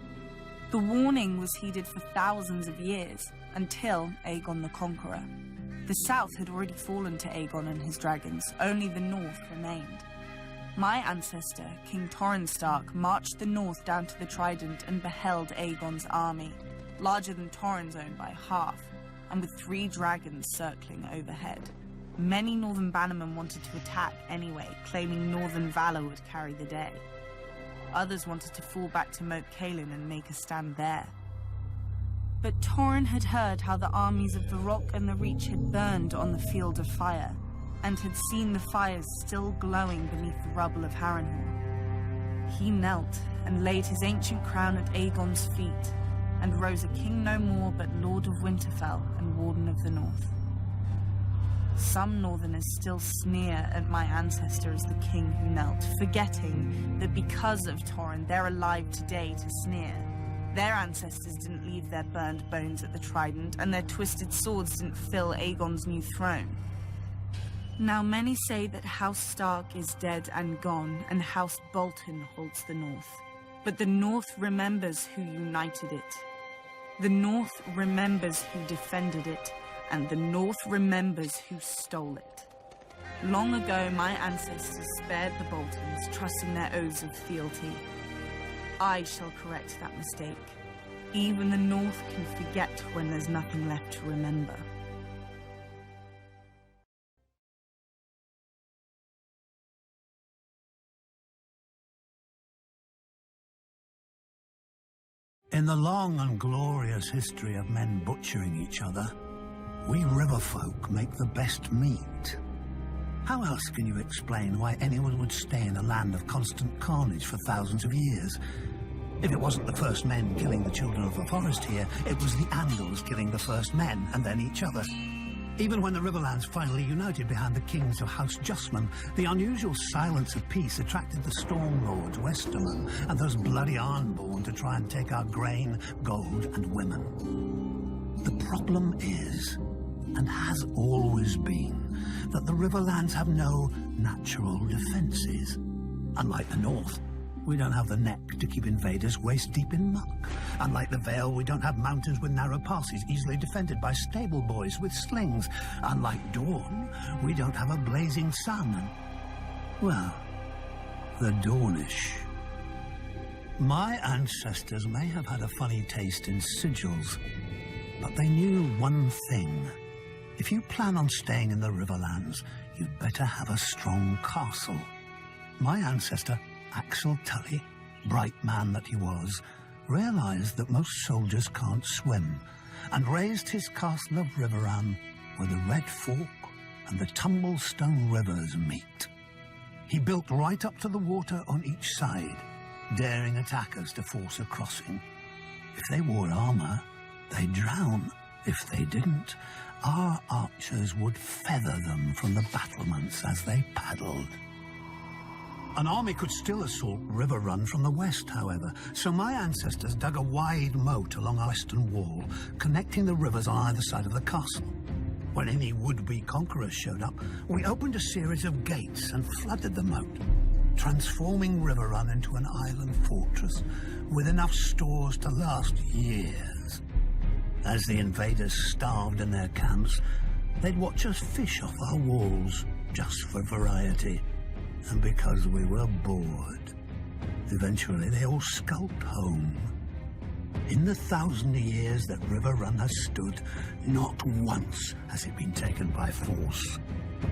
The warning was heeded for thousands of years, until Aegon the Conqueror. The south had already fallen to Aegon and his dragons, only the north remained. My ancestor, King Torrhen Stark, marched the north down to the Trident and beheld Aegon's army, larger than Torrhen's own by half, and with 3 dragons circling overhead. Many northern bannermen wanted to attack anyway, claiming northern valor would carry the day. Others wanted to fall back to Moat Cailin and make a stand there. But Torrhen had heard how the armies of the Rock and the Reach had burned on the field of fire, and had seen the fires still glowing beneath the rubble of Harrenhal. He knelt and laid his ancient crown at Aegon's feet, and rose a king no more but Lord of Winterfell and Warden of the North. Some Northerners still sneer at my ancestor as the king who knelt, forgetting that because of Torrhen, they're alive today to sneer. Their ancestors didn't leave their burned bones at the Trident, and their twisted swords didn't fill Aegon's new throne. Now many say that House Stark is dead and gone, and House Bolton holds the North. But the North remembers who united it. The North remembers who defended it, and the North remembers who stole it. Long ago, my ancestors spared the Boltons, trusting their oaths of fealty. I shall correct that mistake. Even the North can forget when there's nothing left to remember. In the long and glorious history of men butchering each other, we riverfolk make the best meat. How else can you explain why anyone would stay in a land of constant carnage for thousands of years? If it wasn't the first men killing the children of the forest here, it was the Andals killing the first men and then each other. Even when the Riverlands finally united behind the kings of House Justman, the unusual silence of peace attracted the Storm Lords, Westermen, and those bloody Ironborn to try and take our grain, gold, and women. The problem is, and has always been, that the Riverlands have no natural defenses. Unlike the North, we don't have the neck to keep invaders waist-deep in muck. Unlike the Vale, we don't have mountains with narrow passes easily defended by stable boys with slings. Unlike Dawn, we don't have a blazing sun and, well, the Dornish. My ancestors may have had a funny taste in sigils, but they knew one thing. If you plan on staying in the Riverlands, you'd better have a strong castle. My ancestor, Axel Tully, bright man that he was, realized that most soldiers can't swim, and raised his castle of Riverrun where the Red Fork and the Tumblestone rivers meet. He built right up to the water on each side, daring attackers to force a crossing. If they wore armor, they'd drown. If they didn't, our archers would feather them from the battlements as they paddled. An army could still assault Riverrun from the west, however, so my ancestors dug a wide moat along our western wall, connecting the rivers on either side of the castle. When any would-be conquerors showed up, we opened a series of gates and flooded the moat, transforming Riverrun into an island fortress with enough stores to last years. As the invaders starved in their camps, they'd watch us fish off our walls, just for variety. And because we were bored, eventually they all skulked home. In the 1,000 years that Riverrun has stood, not once has it been taken by force.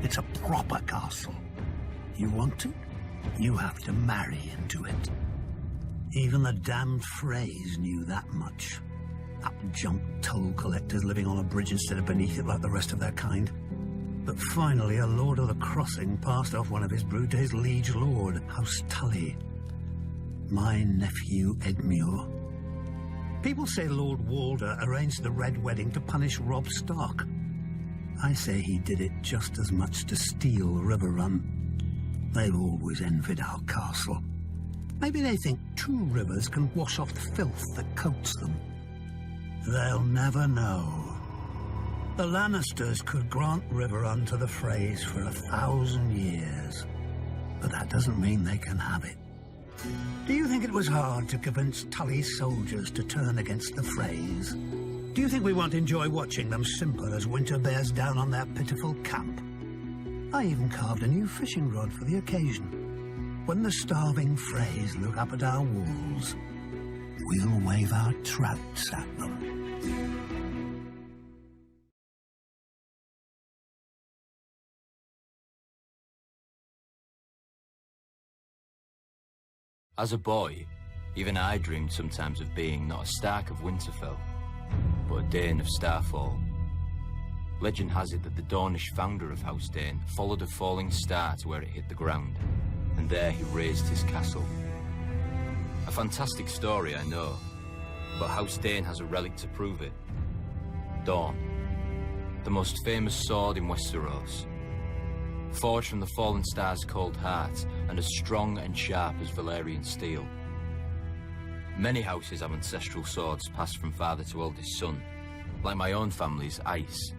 It's a proper castle. You want to? You have to marry into it. Even the damned Freys knew that much. Up-jump toll collectors living on a bridge instead of beneath it like the rest of their kind. But finally, a Lord of the Crossing passed off one of his brood to his liege lord, House Tully. My nephew Edmure. People say Lord Walder arranged the Red Wedding to punish Robb Stark. I say he did it just as much to steal Riverrun. They've always envied our castle. Maybe they think 2 rivers can wash off the filth that coats them. They'll never know. The Lannisters could grant Riverrun to the Freys for 1,000 years. But that doesn't mean they can have it. Do you think it was hard to convince Tully's soldiers to turn against the Freys? Do you think we won't enjoy watching them simper as winter bears down on their pitiful camp? I even carved a new fishing rod for the occasion. When the starving Freys look up at our walls, we'll wave our trouts at them. As a boy, even I dreamed sometimes of being not a Stark of Winterfell, but a Dayne of Starfall. Legend has it that the Dornish founder of House Dayne followed a falling star to where it hit the ground, and there he raised his castle. A fantastic story, I know, but House Dayne has a relic to prove it. Dawn, the most famous sword in Westeros. Forged from the fallen star's cold heart, and as strong and sharp as Valyrian steel. Many houses have ancestral swords passed from father to eldest son, like my own family's Ice.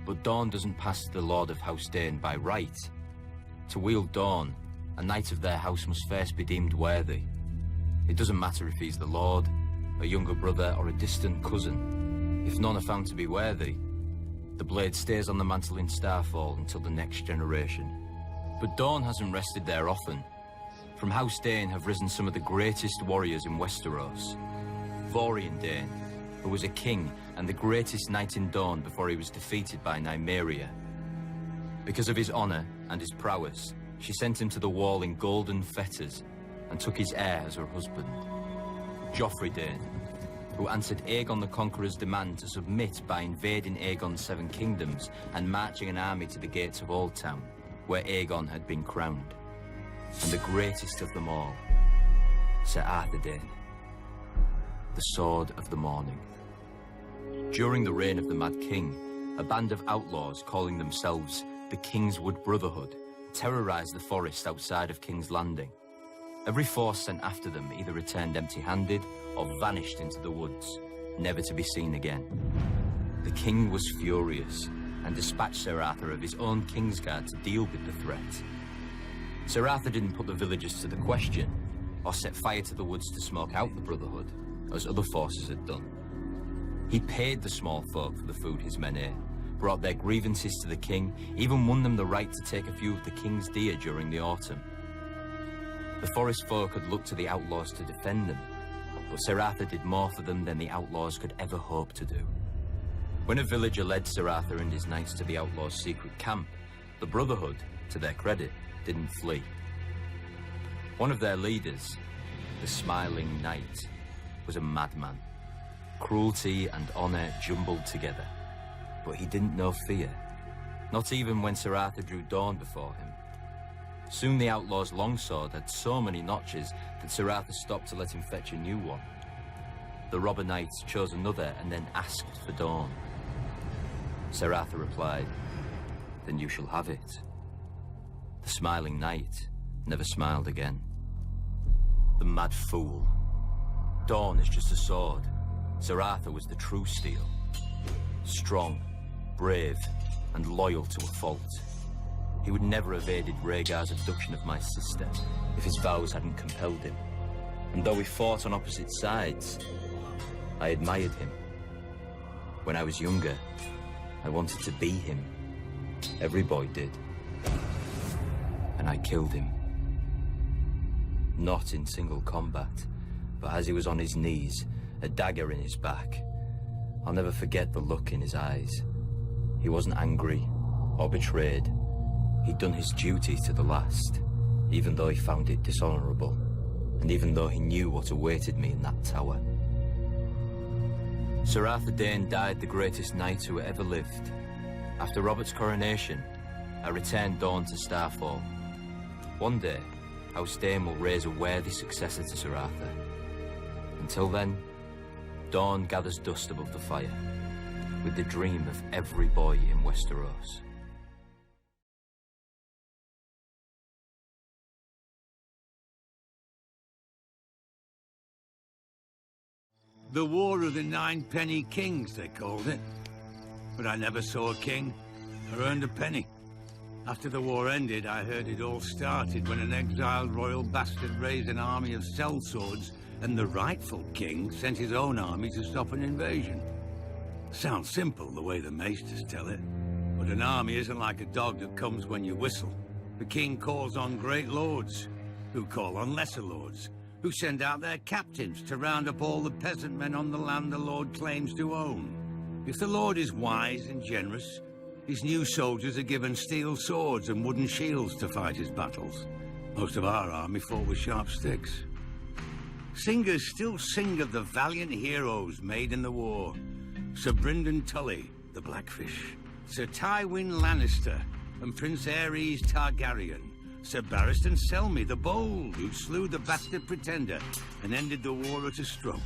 But Dawn doesn't pass to the Lord of House Dayne by right. To wield Dawn, a knight of their house must first be deemed worthy. It doesn't matter if he's the Lord, a younger brother, or a distant cousin. If none are found to be worthy, the blade stays on the mantle in Starfall until the next generation. But Dawn hasn't rested there often. From House Dayne have risen some of the greatest warriors in Westeros. Vorian Dayne, who was a king and the greatest knight in Dawn before he was defeated by Nymeria. Because of his honor and his prowess, she sent him to the wall in golden fetters and took his heir as her husband. Joffrey Dayne, who answered Aegon the Conqueror's demand to submit by invading Aegon's 7 kingdoms and marching an army to the gates of Oldtown, where Aegon had been crowned. And the greatest of them all, Sir Arthur Dayne, the Sword of the Morning. During the reign of the Mad King, a band of outlaws calling themselves the Kingswood Brotherhood terrorized the forest outside of King's Landing. Every force sent after them either returned empty-handed or vanished into the woods, never to be seen again. The king was furious and dispatched Sir Arthur of his own Kingsguard to deal with the threat. Sir Arthur didn't put the villagers to the question or set fire to the woods to smoke out the Brotherhood, as other forces had done. He paid the small folk for the food his men ate, brought their grievances to the king, even won them the right to take a few of the king's deer during the autumn. The forest folk had looked to the outlaws to defend them, but Sir Arthur did more for them than the outlaws could ever hope to do. When a villager led Sir Arthur and his knights to the outlaws' secret camp, the Brotherhood, to their credit, didn't flee. One of their leaders, the Smiling Knight, was a madman. Cruelty and honor jumbled together. But he didn't know fear, not even when Sir Arthur drew Dawn before him. Soon the outlaw's longsword had so many notches that Sir Arthur stopped to let him fetch a new one. The robber knights chose another and then asked for Dawn. Sir Arthur replied, "Then you shall have it." The Smiling Knight never smiled again. The mad fool. Dawn is just a sword. Sir Arthur was the true steel. Strong, brave, and loyal to a fault. He would never have aided Rhaegar's abduction of my sister if his vows hadn't compelled him. And though we fought on opposite sides, I admired him. When I was younger, I wanted to be him. Every boy did. And I killed him. Not in single combat, but as he was on his knees, a dagger in his back. I'll never forget the look in his eyes. He wasn't angry or betrayed. He'd done his duty to the last, even though he found it dishonorable, and even though he knew what awaited me in that tower. Sir Arthur Dayne died the greatest knight who ever lived. After Robert's coronation, I returned Dawn to Starfall. One day, House Dayne will raise a worthy successor to Sir Arthur. Until then, Dawn gathers dust above the fire, with the dream of every boy in Westeros. The War of the Ninepenny Kings, they called it. But I never saw a king, or earned a penny. After the war ended, I heard it all started when an exiled royal bastard raised an army of sellswords, and the rightful king sent his own army to stop an invasion. Sounds simple, the way the Maesters tell it. But an army isn't like a dog that comes when you whistle. The king calls on great lords, who call on lesser lords, who send out their captains to round up all the peasant men on the land the lord claims to own. If the lord is wise and generous, his new soldiers are given steel swords and wooden shields to fight his battles. Most of our army fought with sharp sticks. Singers still sing of the valiant heroes made in the war. Sir Brynden Tully, the Blackfish, Sir Tywin Lannister, and Prince Aerys Targaryen, Sir Barristan Selmy the Bold, who slew the bastard Pretender and ended the war at a stroke.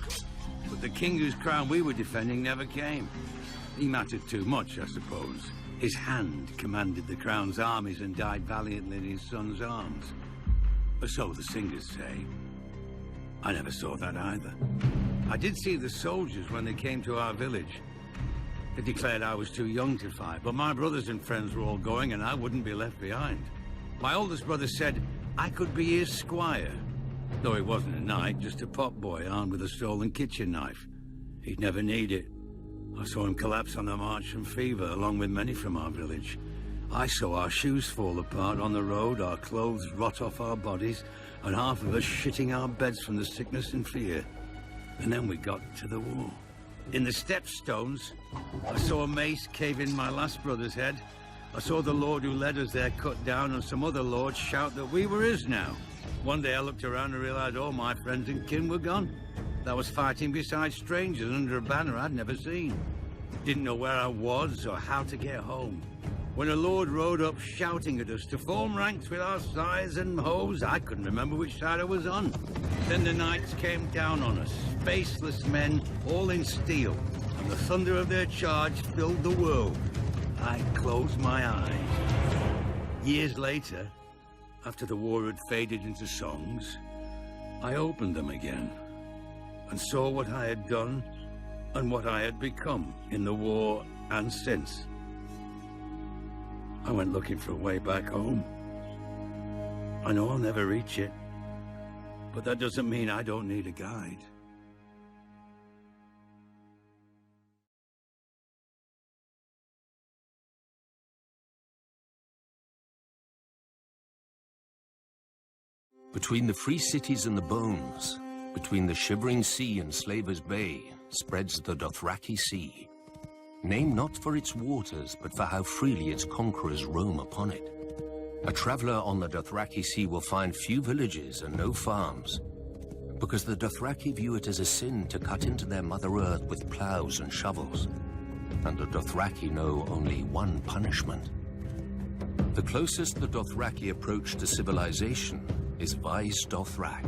But the king whose crown we were defending never came. He mattered too much, I suppose. His hand commanded the crown's armies and died valiantly in his son's arms. Or so the singers say. I never saw that either. I did see the soldiers when they came to our village. They declared I was too young to fight, but my brothers and friends were all going and I wouldn't be left behind. My oldest brother said I could be his squire, though he wasn't a knight, just a potboy armed with a stolen kitchen knife. He'd never need it. I saw him collapse on the march from fever, along with many from our village. I saw our shoes fall apart on the road, our clothes rot off our bodies, and half of us shitting our beds from the sickness and fear. And then we got to the war. In the stepstones, I saw a mace cave in my last brother's head. I saw the lord who led us there cut down, and some other lords shout that we were his now. One day I looked around and realized all my friends and kin were gone. I was fighting beside strangers under a banner I'd never seen. Didn't know where I was or how to get home. When a lord rode up shouting at us to form ranks with our scythes and hoes, I couldn't remember which side I was on. Then the knights came down on us, faceless men, all in steel, and the thunder of their charge filled the world. I closed my eyes. Years later, after the war had faded into songs, I opened them again and saw what I had done and what I had become in the war and since. I went looking for a way back home. I know I'll never reach it, but that doesn't mean I don't need a guide. Between the free cities and the bones, between the shivering sea and Slaver's Bay, spreads the Dothraki Sea. Named not for its waters, but for how freely its conquerors roam upon it. A traveler on the Dothraki Sea will find few villages and no farms, because the Dothraki view it as a sin to cut into their Mother Earth with plows and shovels. And the Dothraki know only one punishment. The closest the Dothraki approach to civilization is Vaes Dothrak.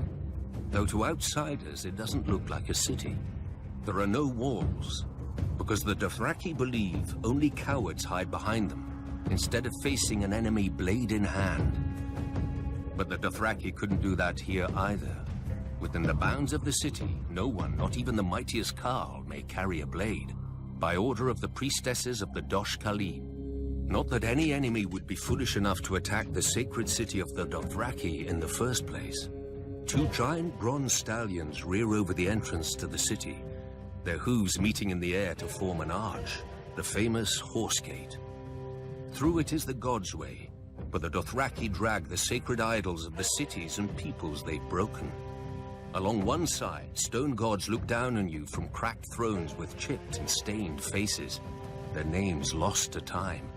Though to outsiders it doesn't look like a city. There are no walls, because the Dothraki believe only cowards hide behind them, instead of facing an enemy blade in hand. But the Dothraki couldn't do that here either. Within the bounds of the city, no one, not even the mightiest Khal, may carry a blade, by order of the priestesses of the Dosh Kali. Not that any enemy would be foolish enough to attack the sacred city of the Dothraki in the first place. Two giant bronze stallions rear over the entrance to the city, their hooves meeting in the air to form an arch, the famous Horse Gate. Through it is the God's Way, but the Dothraki drag the sacred idols of the cities and peoples they've broken. Along one side, stone gods look down on you from cracked thrones with chipped and stained faces, their names lost to time.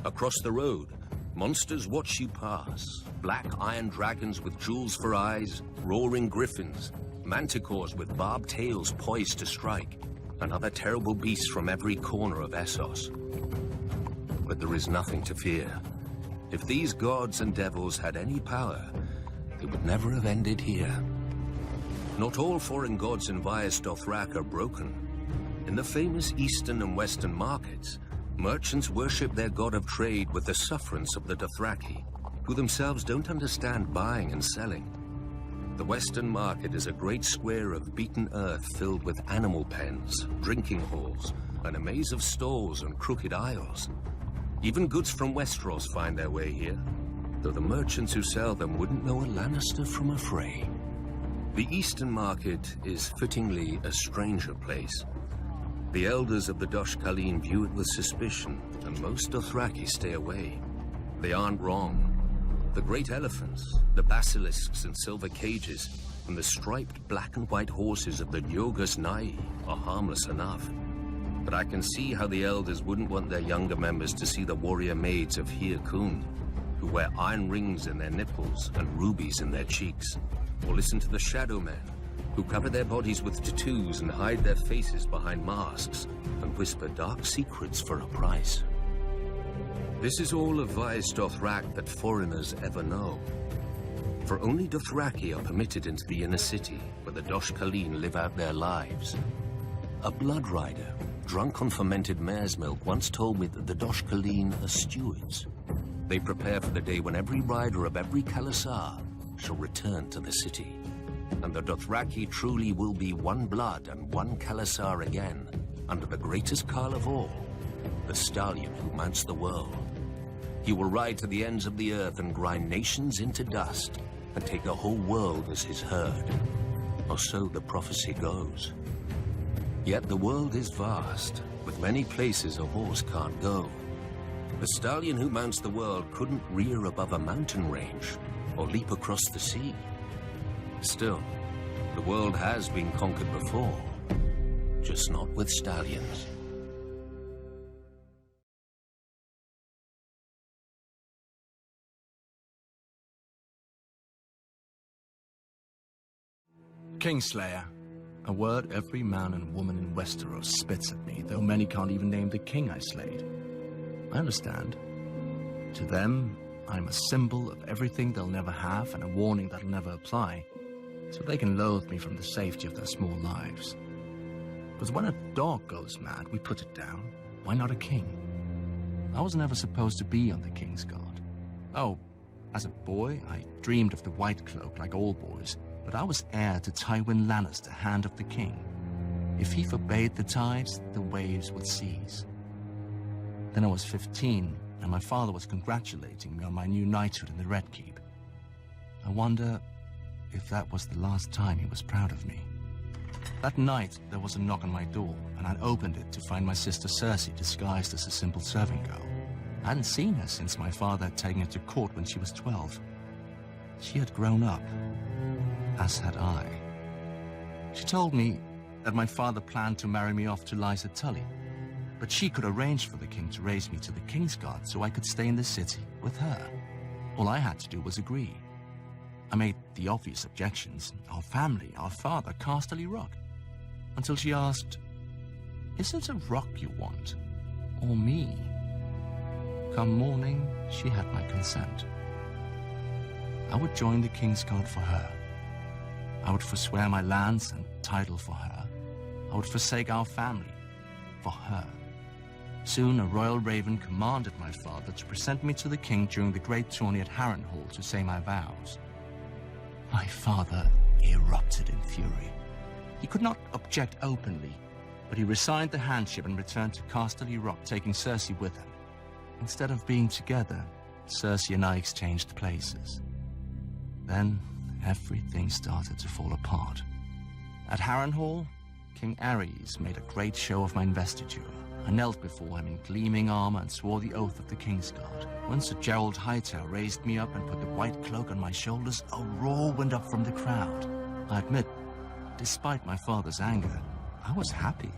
Across the road, monsters watch you pass. Black iron dragons with jewels for eyes, roaring griffins, manticores with barbed tails poised to strike, and other terrible beasts from every corner of Essos. But there is nothing to fear. If these gods and devils had any power, they would never have ended here. Not all foreign gods in Vaes Dothrak are broken. In the famous eastern and western markets, merchants worship their god of trade with the sufferance of the Dothraki, who themselves don't understand buying and selling. The western market is a great square of beaten earth filled with animal pens, drinking halls, and a maze of stalls and crooked aisles. Even goods from Westeros find their way here, though the merchants who sell them wouldn't know a Lannister from a Frey. The eastern market is fittingly a stranger place. The elders of the Dosh Khaleen view it with suspicion, and most Dothraki stay away. They aren't wrong. The great elephants, the basilisks in silver cages, and the striped black and white horses of the Diogus Nai are harmless enough. But I can see how the elders wouldn't want their younger members to see the warrior maids of Hir Kun, who wear iron rings in their nipples and rubies in their cheeks, or listen to the shadow men, who cover their bodies with tattoos and hide their faces behind masks, and whisper dark secrets for a price. This is all of Vaes Dothrak that foreigners ever know. For only Dothraki are permitted into the inner city, where the Dosh Khaleen live out their lives. A blood rider, drunk on fermented mare's milk, once told me that the Dosh Khaleen are stewards. They prepare for the day when every rider of every Khalasar shall return to the city. And the Dothraki truly will be one blood and one Khalasar again, under the greatest Khal of all, the stallion who mounts the world. He will ride to the ends of the earth and grind nations into dust, and take the whole world as his herd. Or so the prophecy goes. Yet the world is vast, with many places a horse can't go. The stallion who mounts the world couldn't rear above a mountain range, or leap across the sea. Still, the world has been conquered before, just not with stallions. Kingslayer. A word every man and woman in Westeros spits at me, though many can't even name the king I slayed. I understand. To them, I'm a symbol of everything they'll never have and a warning that'll never apply, so they can loathe me from the safety of their small lives. Because when a dog goes mad, we put it down. Why not a king? I was never supposed to be on the King's Guard. Oh, as a boy, I dreamed of the White Cloak like all boys, but I was heir to Tywin Lannister, Hand of the King. If he forbade the tides, the waves would cease. Then I was 15, and my father was congratulating me on my new knighthood in the Red Keep. I wonder if that was the last time he was proud of me. That night, there was a knock on my door, and I opened it to find my sister Cersei disguised as a simple serving girl. I hadn't seen her since my father had taken her to court when she was 12. She had grown up, as had I. She told me that my father planned to marry me off to Lysa Tully, but she could arrange for the king to raise me to the King's Guard so I could stay in the city with her. All I had to do was agree. I made the obvious objections. Our family, our father, Casterly Rock. Until she asked, "Is it a rock you want, or me?" Come morning, she had my consent. I would join the King's Guard for her. I would forswear my lands and title for her. I would forsake our family for her. Soon, a royal raven commanded my father to present me to the king during the great tourney at Harrenhal to say my vows. My father erupted in fury. He could not object openly, but he resigned the handship and returned to Casterly Rock, taking Cersei with him. Instead of being together, Cersei and I exchanged places. Then, everything started to fall apart. At Harrenhal, King Aerys made a great show of my investiture. I knelt before him in gleaming armor and swore the oath of the King's Guard. When Sir Gerald Hightower raised me up and put the white cloak on my shoulders, a roar went up from the crowd. I admit, despite my father's anger, I was happy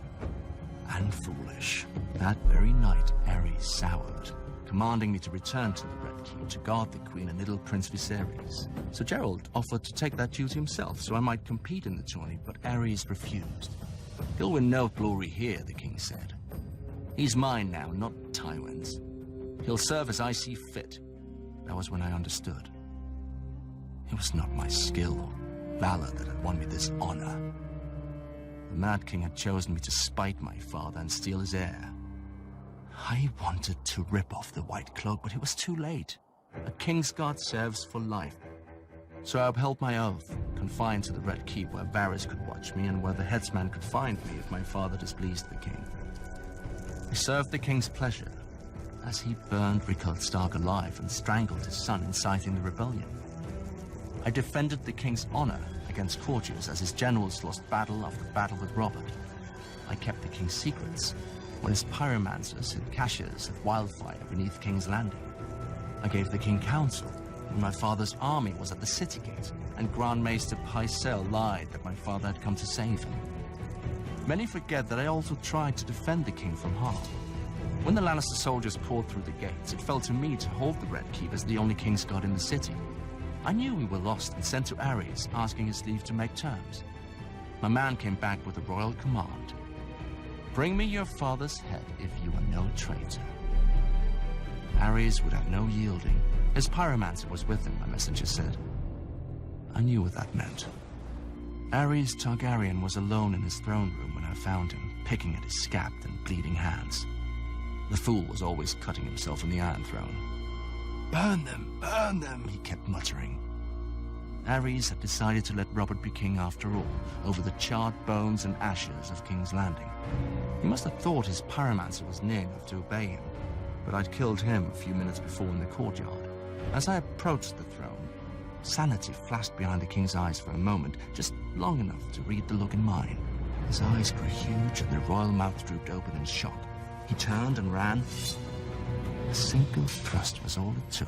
and foolish. That very night, Aerys soured, commanding me to return to the Red Keep to guard the Queen and little Prince Viserys. Sir Gerald offered to take that duty himself so I might compete in the tourney, but Aerys refused. He'll win no glory here, the king said. He's mine now, not Tywin's. He'll serve as I see fit. That was when I understood. It was not my skill or valor that had won me this honor. The Mad King had chosen me to spite my father and steal his heir. I wanted to rip off the White Cloak, but it was too late. A king's guard serves for life. So I upheld my oath, confined to the Red Keep where Varys could watch me and where the headsman could find me if my father displeased the king. I served the king's pleasure as he burned Rickard Stark alive and strangled his son, inciting the rebellion. I defended the king's honor against courtiers as his generals lost battle after battle with Robert. I kept the king's secrets when his pyromancers hid caches of wildfire beneath King's Landing. I gave the king counsel when my father's army was at the city gate and Grand Maester Pycelle lied that my father had come to save him. Many forget that I also tried to defend the king from harm. When the Lannister soldiers poured through the gates, it fell to me to hold the Red Keep as the only king's guard in the city. I knew we were lost and sent to Aerys, asking his leave to make terms. My man came back with a royal command. Bring me your father's head if you are no traitor. Aerys would have no yielding. His pyromancer was with him, my messenger said. I knew what that meant. Aerys Targaryen was alone in his throne room when I found him, picking at his scabbed and bleeding hands. The fool was always cutting himself on the Iron Throne. Burn them, he kept muttering. Aerys had decided to let Robert be king after all, over the charred bones and ashes of King's Landing. He must have thought his pyromancer was near enough to obey him, but I'd killed him a few minutes before in the courtyard. As I approached the throne, sanity flashed behind the king's eyes for a moment, just long enough to read the look in mine. His eyes grew huge and the royal mouth drooped open in shock. He turned and ran. A single thrust was all it took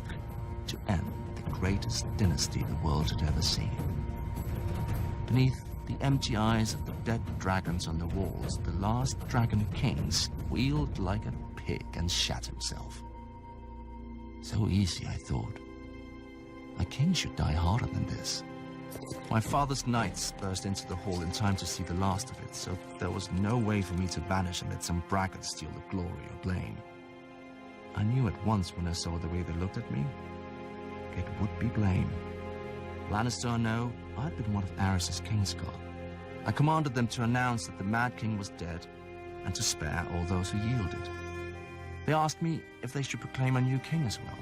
to end the greatest dynasty the world had ever seen. Beneath the empty eyes of the dead dragons on the walls, the last dragon king squealed like a pig and shat himself. So easy, I thought. A king should die harder than this. My father's knights burst into the hall in time to see the last of it, so there was no way for me to vanish and let some braggart steal the glory or blame. I knew at once when I saw the way they looked at me, it would be blame. Lannister or no, I'd been one of Aerys' kingsguard. I commanded them to announce that the Mad King was dead and to spare all those who yielded. They asked me if they should proclaim a new king as well.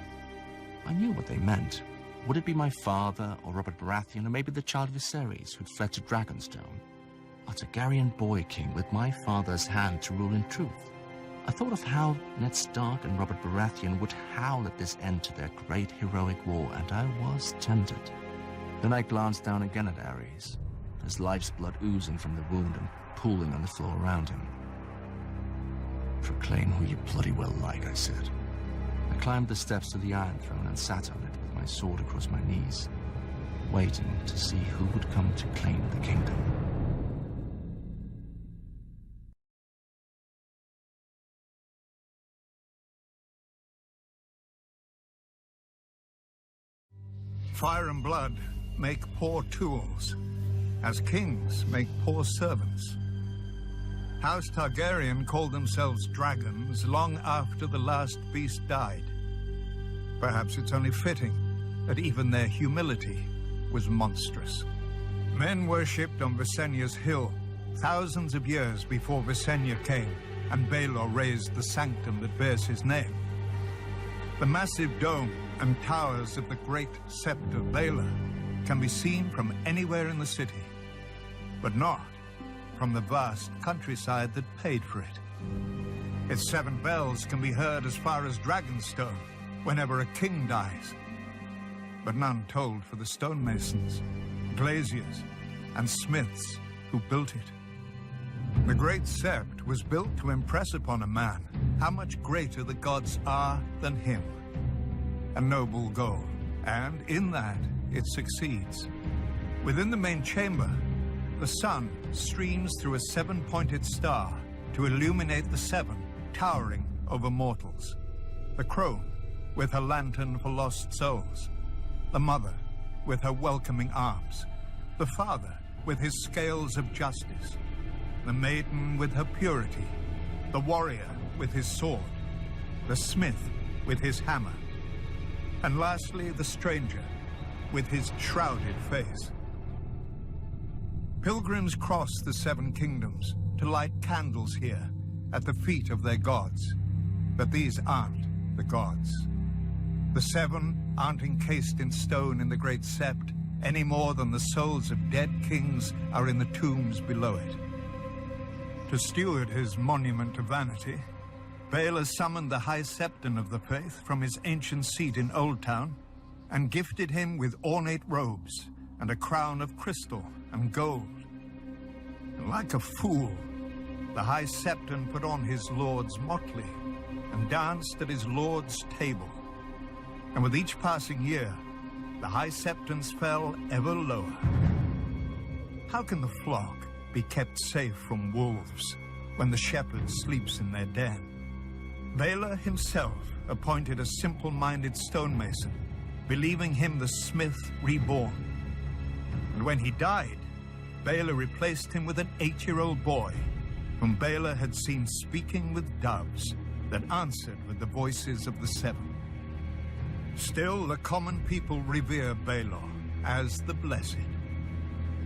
I knew what they meant. Would it be my father, or Robert Baratheon, or maybe the child Viserys who'd fled to Dragonstone? A Targaryen boy king with my father's hand to rule in truth. I thought of how Ned Stark and Robert Baratheon would howl at this end to their great heroic war, and I was tempted. Then I glanced down again at Aerys, his life's blood oozing from the wound and pooling on the floor around him. Proclaim who you bloody well like, I said. I climbed the steps to the Iron Throne and sat on it with my sword across my knees, waiting to see who would come to claim the kingdom. Fire and blood make poor tools, as kings make poor servants. House Targaryen called themselves dragons long after the last beast died. Perhaps it's only fitting that even their humility was monstrous. Men worshipped on Visenya's hill thousands of years before Visenya came and Baelor raised the sanctum that bears his name. The massive dome and towers of the great Sept of Vale can be seen from anywhere in the city, but not from the vast countryside that paid for it. Its 7 bells can be heard as far as Dragonstone whenever a king dies, but none tolled for the stonemasons, glaziers, and smiths who built it. The great Sept was built to impress upon a man how much greater the gods are than him. A noble goal, and in that it succeeds. Within the main chamber, the sun streams through a 7-pointed star to illuminate the 7 towering over mortals. The crone with her lantern for lost souls, the mother with her welcoming arms, the father with his scales of justice, the maiden with her purity, the warrior with his sword, the smith with his hammer, and lastly the stranger with his shrouded face. Pilgrims cross the Seven Kingdoms to light candles here at the feet of their gods, but these aren't the gods. The Seven aren't encased in stone in the great Sept any more than the souls of dead kings are in the tombs below it. To steward his monument to vanity, Baelor summoned the High Septon of the Faith from his ancient seat in Oldtown and gifted him with ornate robes and a crown of crystal and gold. And like a fool, the High Septon put on his lord's motley and danced at his lord's table. And with each passing year, the High Septons fell ever lower. How can the flock be kept safe from wolves when the shepherd sleeps in their den? Baelor himself appointed a simple-minded stonemason, believing him the smith reborn. And when he died, Baelor replaced him with an 8-year-old boy, whom Baelor had seen speaking with doves that answered with the voices of the Seven. Still, the common people revere Baelor as the Blessed.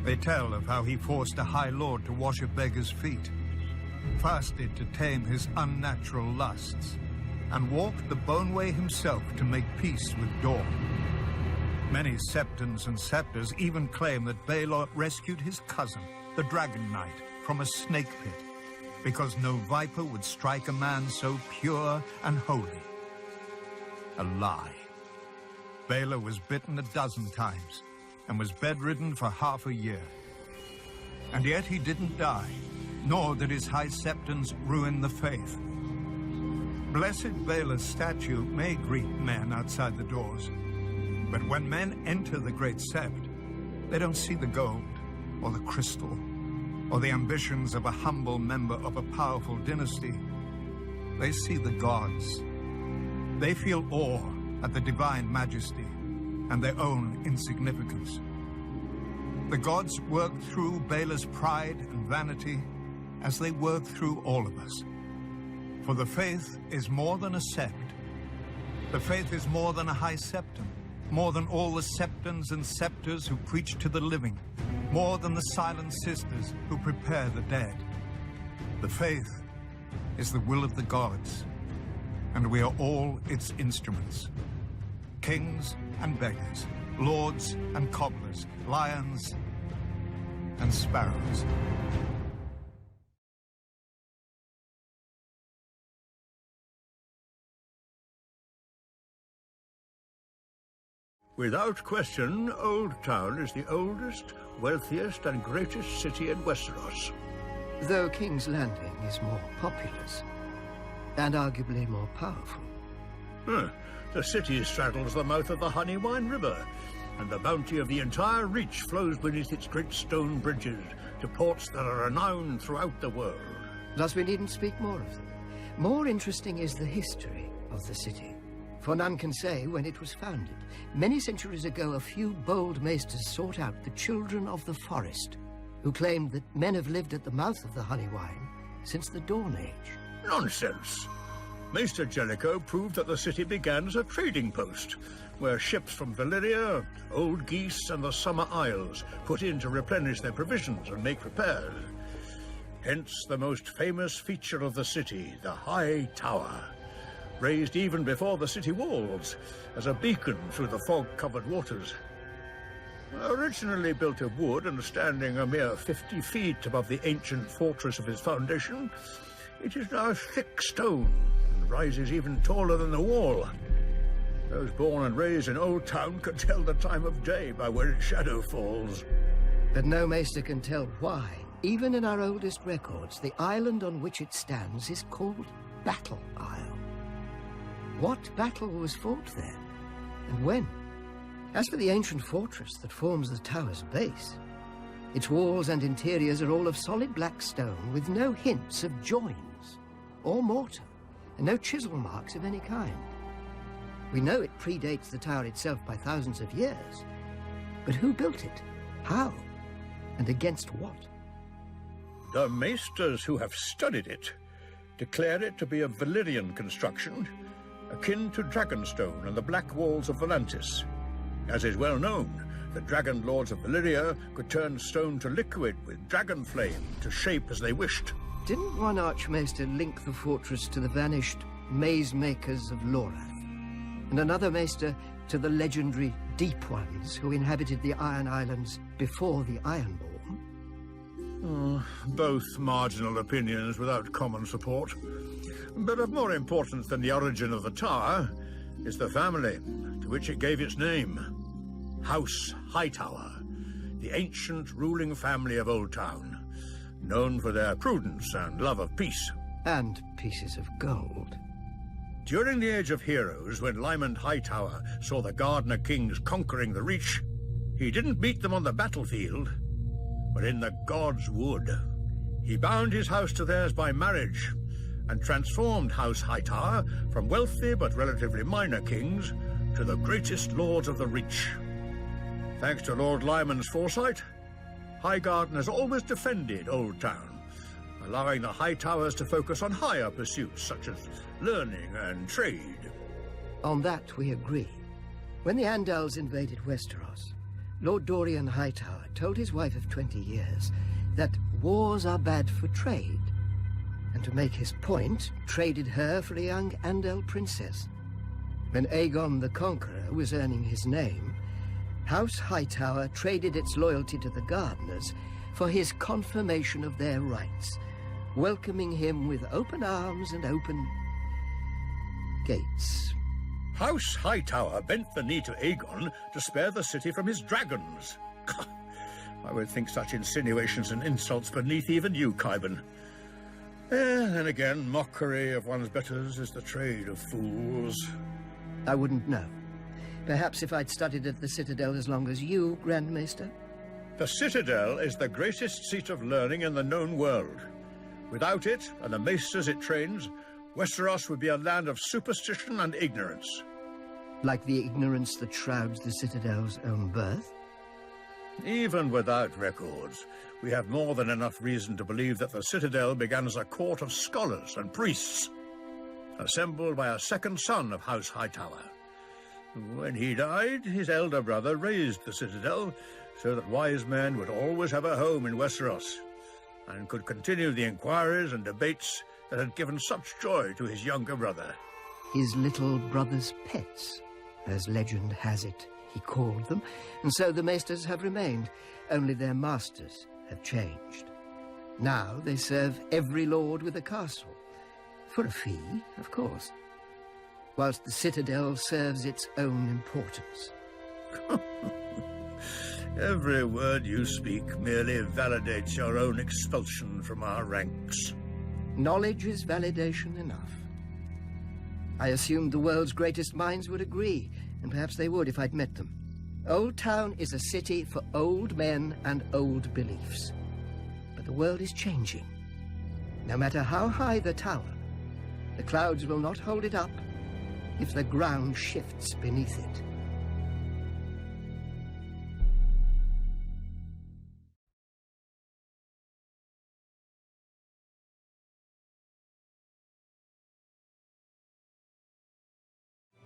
They tell of how he forced a High Lord to wash a beggar's feet, fasted to tame his unnatural lusts, and walked the bone way himself to make peace with Dawn. Many Septons and Scepters even claim that Baelor rescued his cousin, the Dragon Knight, from a snake pit, because no viper would strike a man so pure and holy. A lie. Baelor was bitten 12 times and was bedridden for half a year. And yet he didn't die, nor did his High Septons ruin the faith. Blessed Baelor's statue may greet men outside the doors, but when men enter the great Sept, they don't see the gold, or the crystal, or the ambitions of a humble member of a powerful dynasty. They see the gods. They feel awe at the divine majesty and their own insignificance. The gods work through Baelor's pride and vanity as they work through all of us. For the faith is more than a sept. The faith is more than a High Septon, more than all the Septons and Scepters who preach to the living, more than the silent sisters who prepare the dead. The faith is the will of the gods, and we are all its instruments. Kings and beggars, lords and cobblers, lions and sparrows. Without question, Oldtown is the oldest, wealthiest, and greatest city in Westeros. Though King's Landing is more populous, and arguably more powerful. The city straddles the mouth of the Honeywine River, and the bounty of the entire Reach flows beneath its great stone bridges to ports that are renowned throughout the world. Thus we needn't speak more of them. More interesting is the history of the city. For none can say when it was founded. Many centuries ago, a few bold maesters sought out the children of the forest, who claimed that men have lived at the mouth of the Honeywine since the Dawn Age. Nonsense. Maester Jellicoe proved that the city began as a trading post, where ships from Valyria, Old Geese, and the Summer Isles put in to replenish their provisions and make repairs. Hence the most famous feature of the city, the High Tower, raised even before the city walls, as a beacon through the fog-covered waters. Originally built of wood and standing a mere 50 feet above the ancient fortress of its foundation, it is now thick stone and rises even taller than the wall. Those born and raised in Oldtown can tell the time of day by where its shadow falls. But no maester can tell why. Even in our oldest records, the island on which it stands is called Battle Isle. What battle was fought there, and when? As for the ancient fortress that forms the tower's base, its walls and interiors are all of solid black stone with no hints of joins or mortar, and no chisel marks of any kind. We know it predates the tower itself by thousands of years, but who built it? How? And against what? The Maesters who have studied it declare it to be a Valyrian construction, akin to Dragonstone and the Black Walls of Volantis. As is well known, the Dragon Lords of Valyria could turn stone to liquid with dragon flame to shape as they wished. Didn't one Archmaester link the fortress to the vanished maze makers of Lorath, and another Maester to the legendary Deep Ones who inhabited the Iron Islands before the Ironborn? Both marginal opinions without common support. But of more importance than the origin of the tower is the family to which it gave its name. House Hightower, the ancient ruling family of Oldtown, known for their prudence and love of peace. And pieces of gold. During the Age of Heroes, when Lyman Hightower saw the Gardener Kings conquering the Reach, he didn't meet them on the battlefield, but in the God's Wood. He bound his house to theirs by marriage, and transformed House Hightower from wealthy but relatively minor kings to the greatest lords of the Reach. Thanks to Lord Lyman's foresight, Highgarden has always defended Oldtown, allowing the Hightowers to focus on higher pursuits such as learning and trade. On that we agree. When the Andals invaded Westeros, Lord Dorian Hightower told his wife of 20 years that wars are bad for trade, and to make his point, traded her for a young Andal princess. When Aegon the Conqueror was earning his name, House Hightower traded its loyalty to the Gardeners for his confirmation of their rights, welcoming him with open arms and open gates. House Hightower bent the knee to Aegon to spare the city from his dragons. I would think such insinuations and insults beneath even you, Qyburn. And again, mockery of one's betters is the trade of fools. I wouldn't know. Perhaps if I'd studied at the Citadel as long as you, Grand Maester? The Citadel is the greatest seat of learning in the known world. Without it, and the maesters it trains, Westeros would be a land of superstition and ignorance. Like the ignorance that shrouds the Citadel's own birth? Even without records, we have more than enough reason to believe that the Citadel began as a court of scholars and priests, assembled by a second son of House Hightower. When he died, his elder brother raised the Citadel so that wise men would always have a home in Westeros, and could continue the inquiries and debates that had given such joy to his younger brother. His little brother's pets, as legend has it, he called them, and so the Maesters have remained, only their masters have changed. Now they serve every lord with a castle, for a fee, of course, whilst the Citadel serves its own importance. Every word you speak merely validates your own expulsion from our ranks. Knowledge is validation enough. I assumed the world's greatest minds would agree, and perhaps they would if I'd met them. Oldtown is a city for old men and old beliefs. But the world is changing. No matter how high the tower, the clouds will not hold it up if the ground shifts beneath it.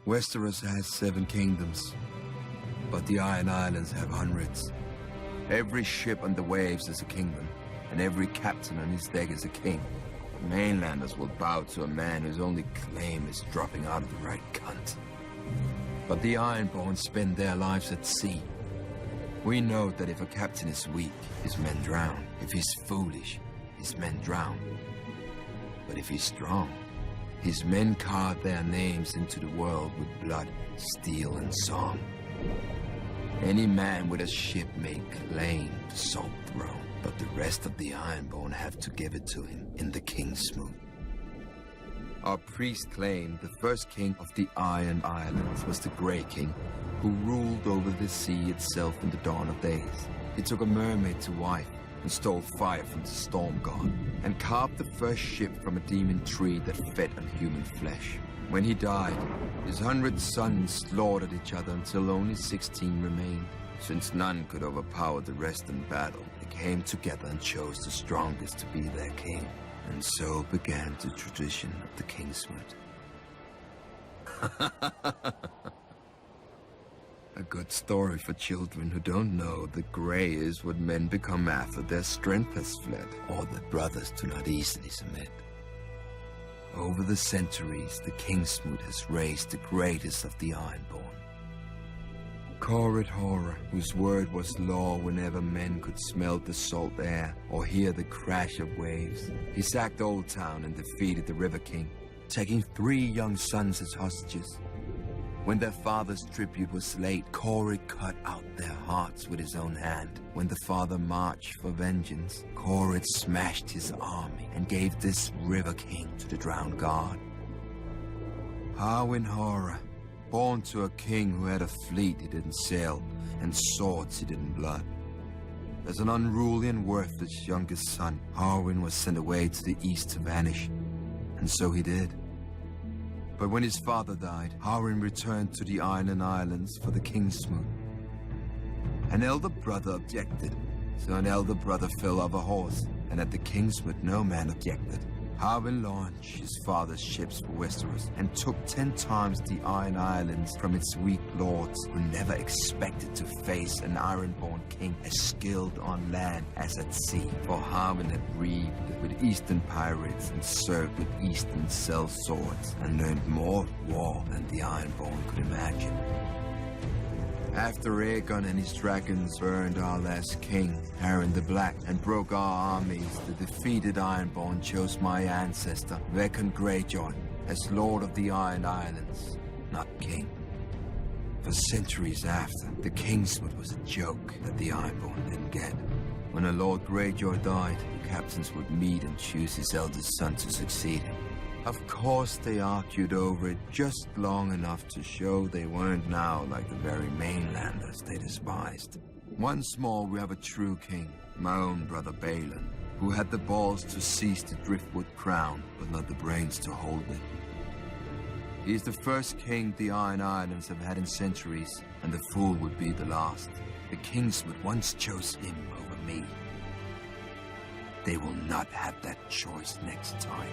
Westeros has 7 kingdoms, but the Iron Islands have hundreds. Every ship on the waves is a kingdom, and every captain on his deck is a king. Mainlanders will bow to a man whose only claim is dropping out of the right cunt. But the Ironborn spend their lives at sea. We know that if a captain is weak, his men drown. If he's foolish, his men drown. But if he's strong, his men carve their names into the world with blood, steel, and song. Any man with a ship may claim the Salt Throne, but the rest of the Ironborn have to give it to him in the King's Smoot. Our priest claimed the first king of the Iron Islands was the Grey King, who ruled over the sea itself in the dawn of days. He took a mermaid to wife, and stole fire from the storm god, and carved the first ship from a demon tree that fed on human flesh. When he died, his 100 sons slaughtered each other until only 16 remained. Since none could overpower the rest in battle, they came together and chose the strongest to be their king. And so began the tradition of the Kingswood. A good story for children who don't know that grey is what men become after their strength has fled, or that brothers do not easily submit. Over the centuries, the Kingswood has raised the greatest of the Ironborn. Corrid Horror, whose word was law whenever men could smell the salt air or hear the crash of waves. He sacked Oldtown and defeated the River King, taking 3 young sons as hostages. When their father's tribute was late, Corrid cut out their hearts with his own hand. When the father marched for vengeance, Corrid smashed his army and gave this River King to the drowned god. Harwin Horror, born to a king who had a fleet he didn't sail and swords he didn't blood. As an unruly and worthless youngest son, Harwin was sent away to the east to vanish, and so he did. But when his father died, Harwin returned to the Iron Islands for the Kingsmoot. An elder brother objected, so an elder brother fell off a horse, and at the Kingsmoot no man objected. Harwin launched his father's ships for Westeros and took 10 times the Iron Islands from its weak lords, who never expected to face an Ironborn king as skilled on land as at sea. For Harwin had breathed with Eastern pirates and served with Eastern sellswords and learned more of war than the Ironborn could imagine. After Aegon and his dragons burned our last king, Harren the Black, and broke our armies, the defeated Ironborn chose my ancestor, Euron Greyjoy, as Lord of the Iron Islands, not king. For centuries after, the Kingswood was a joke that the Ironborn didn't get. When a Lord Greyjoy died, the captains would meet and choose his eldest son to succeed him. Of course, they argued over it just long enough to show they weren't now like the very mainlanders they despised. Once more, we have a true king, my own brother Baelor, who had the balls to seize the Driftwood crown, but not the brains to hold it. He is the first king the Iron Islands have had in centuries, and the fool would be the last. The Kingswood once chose him over me. They will not have that choice next time.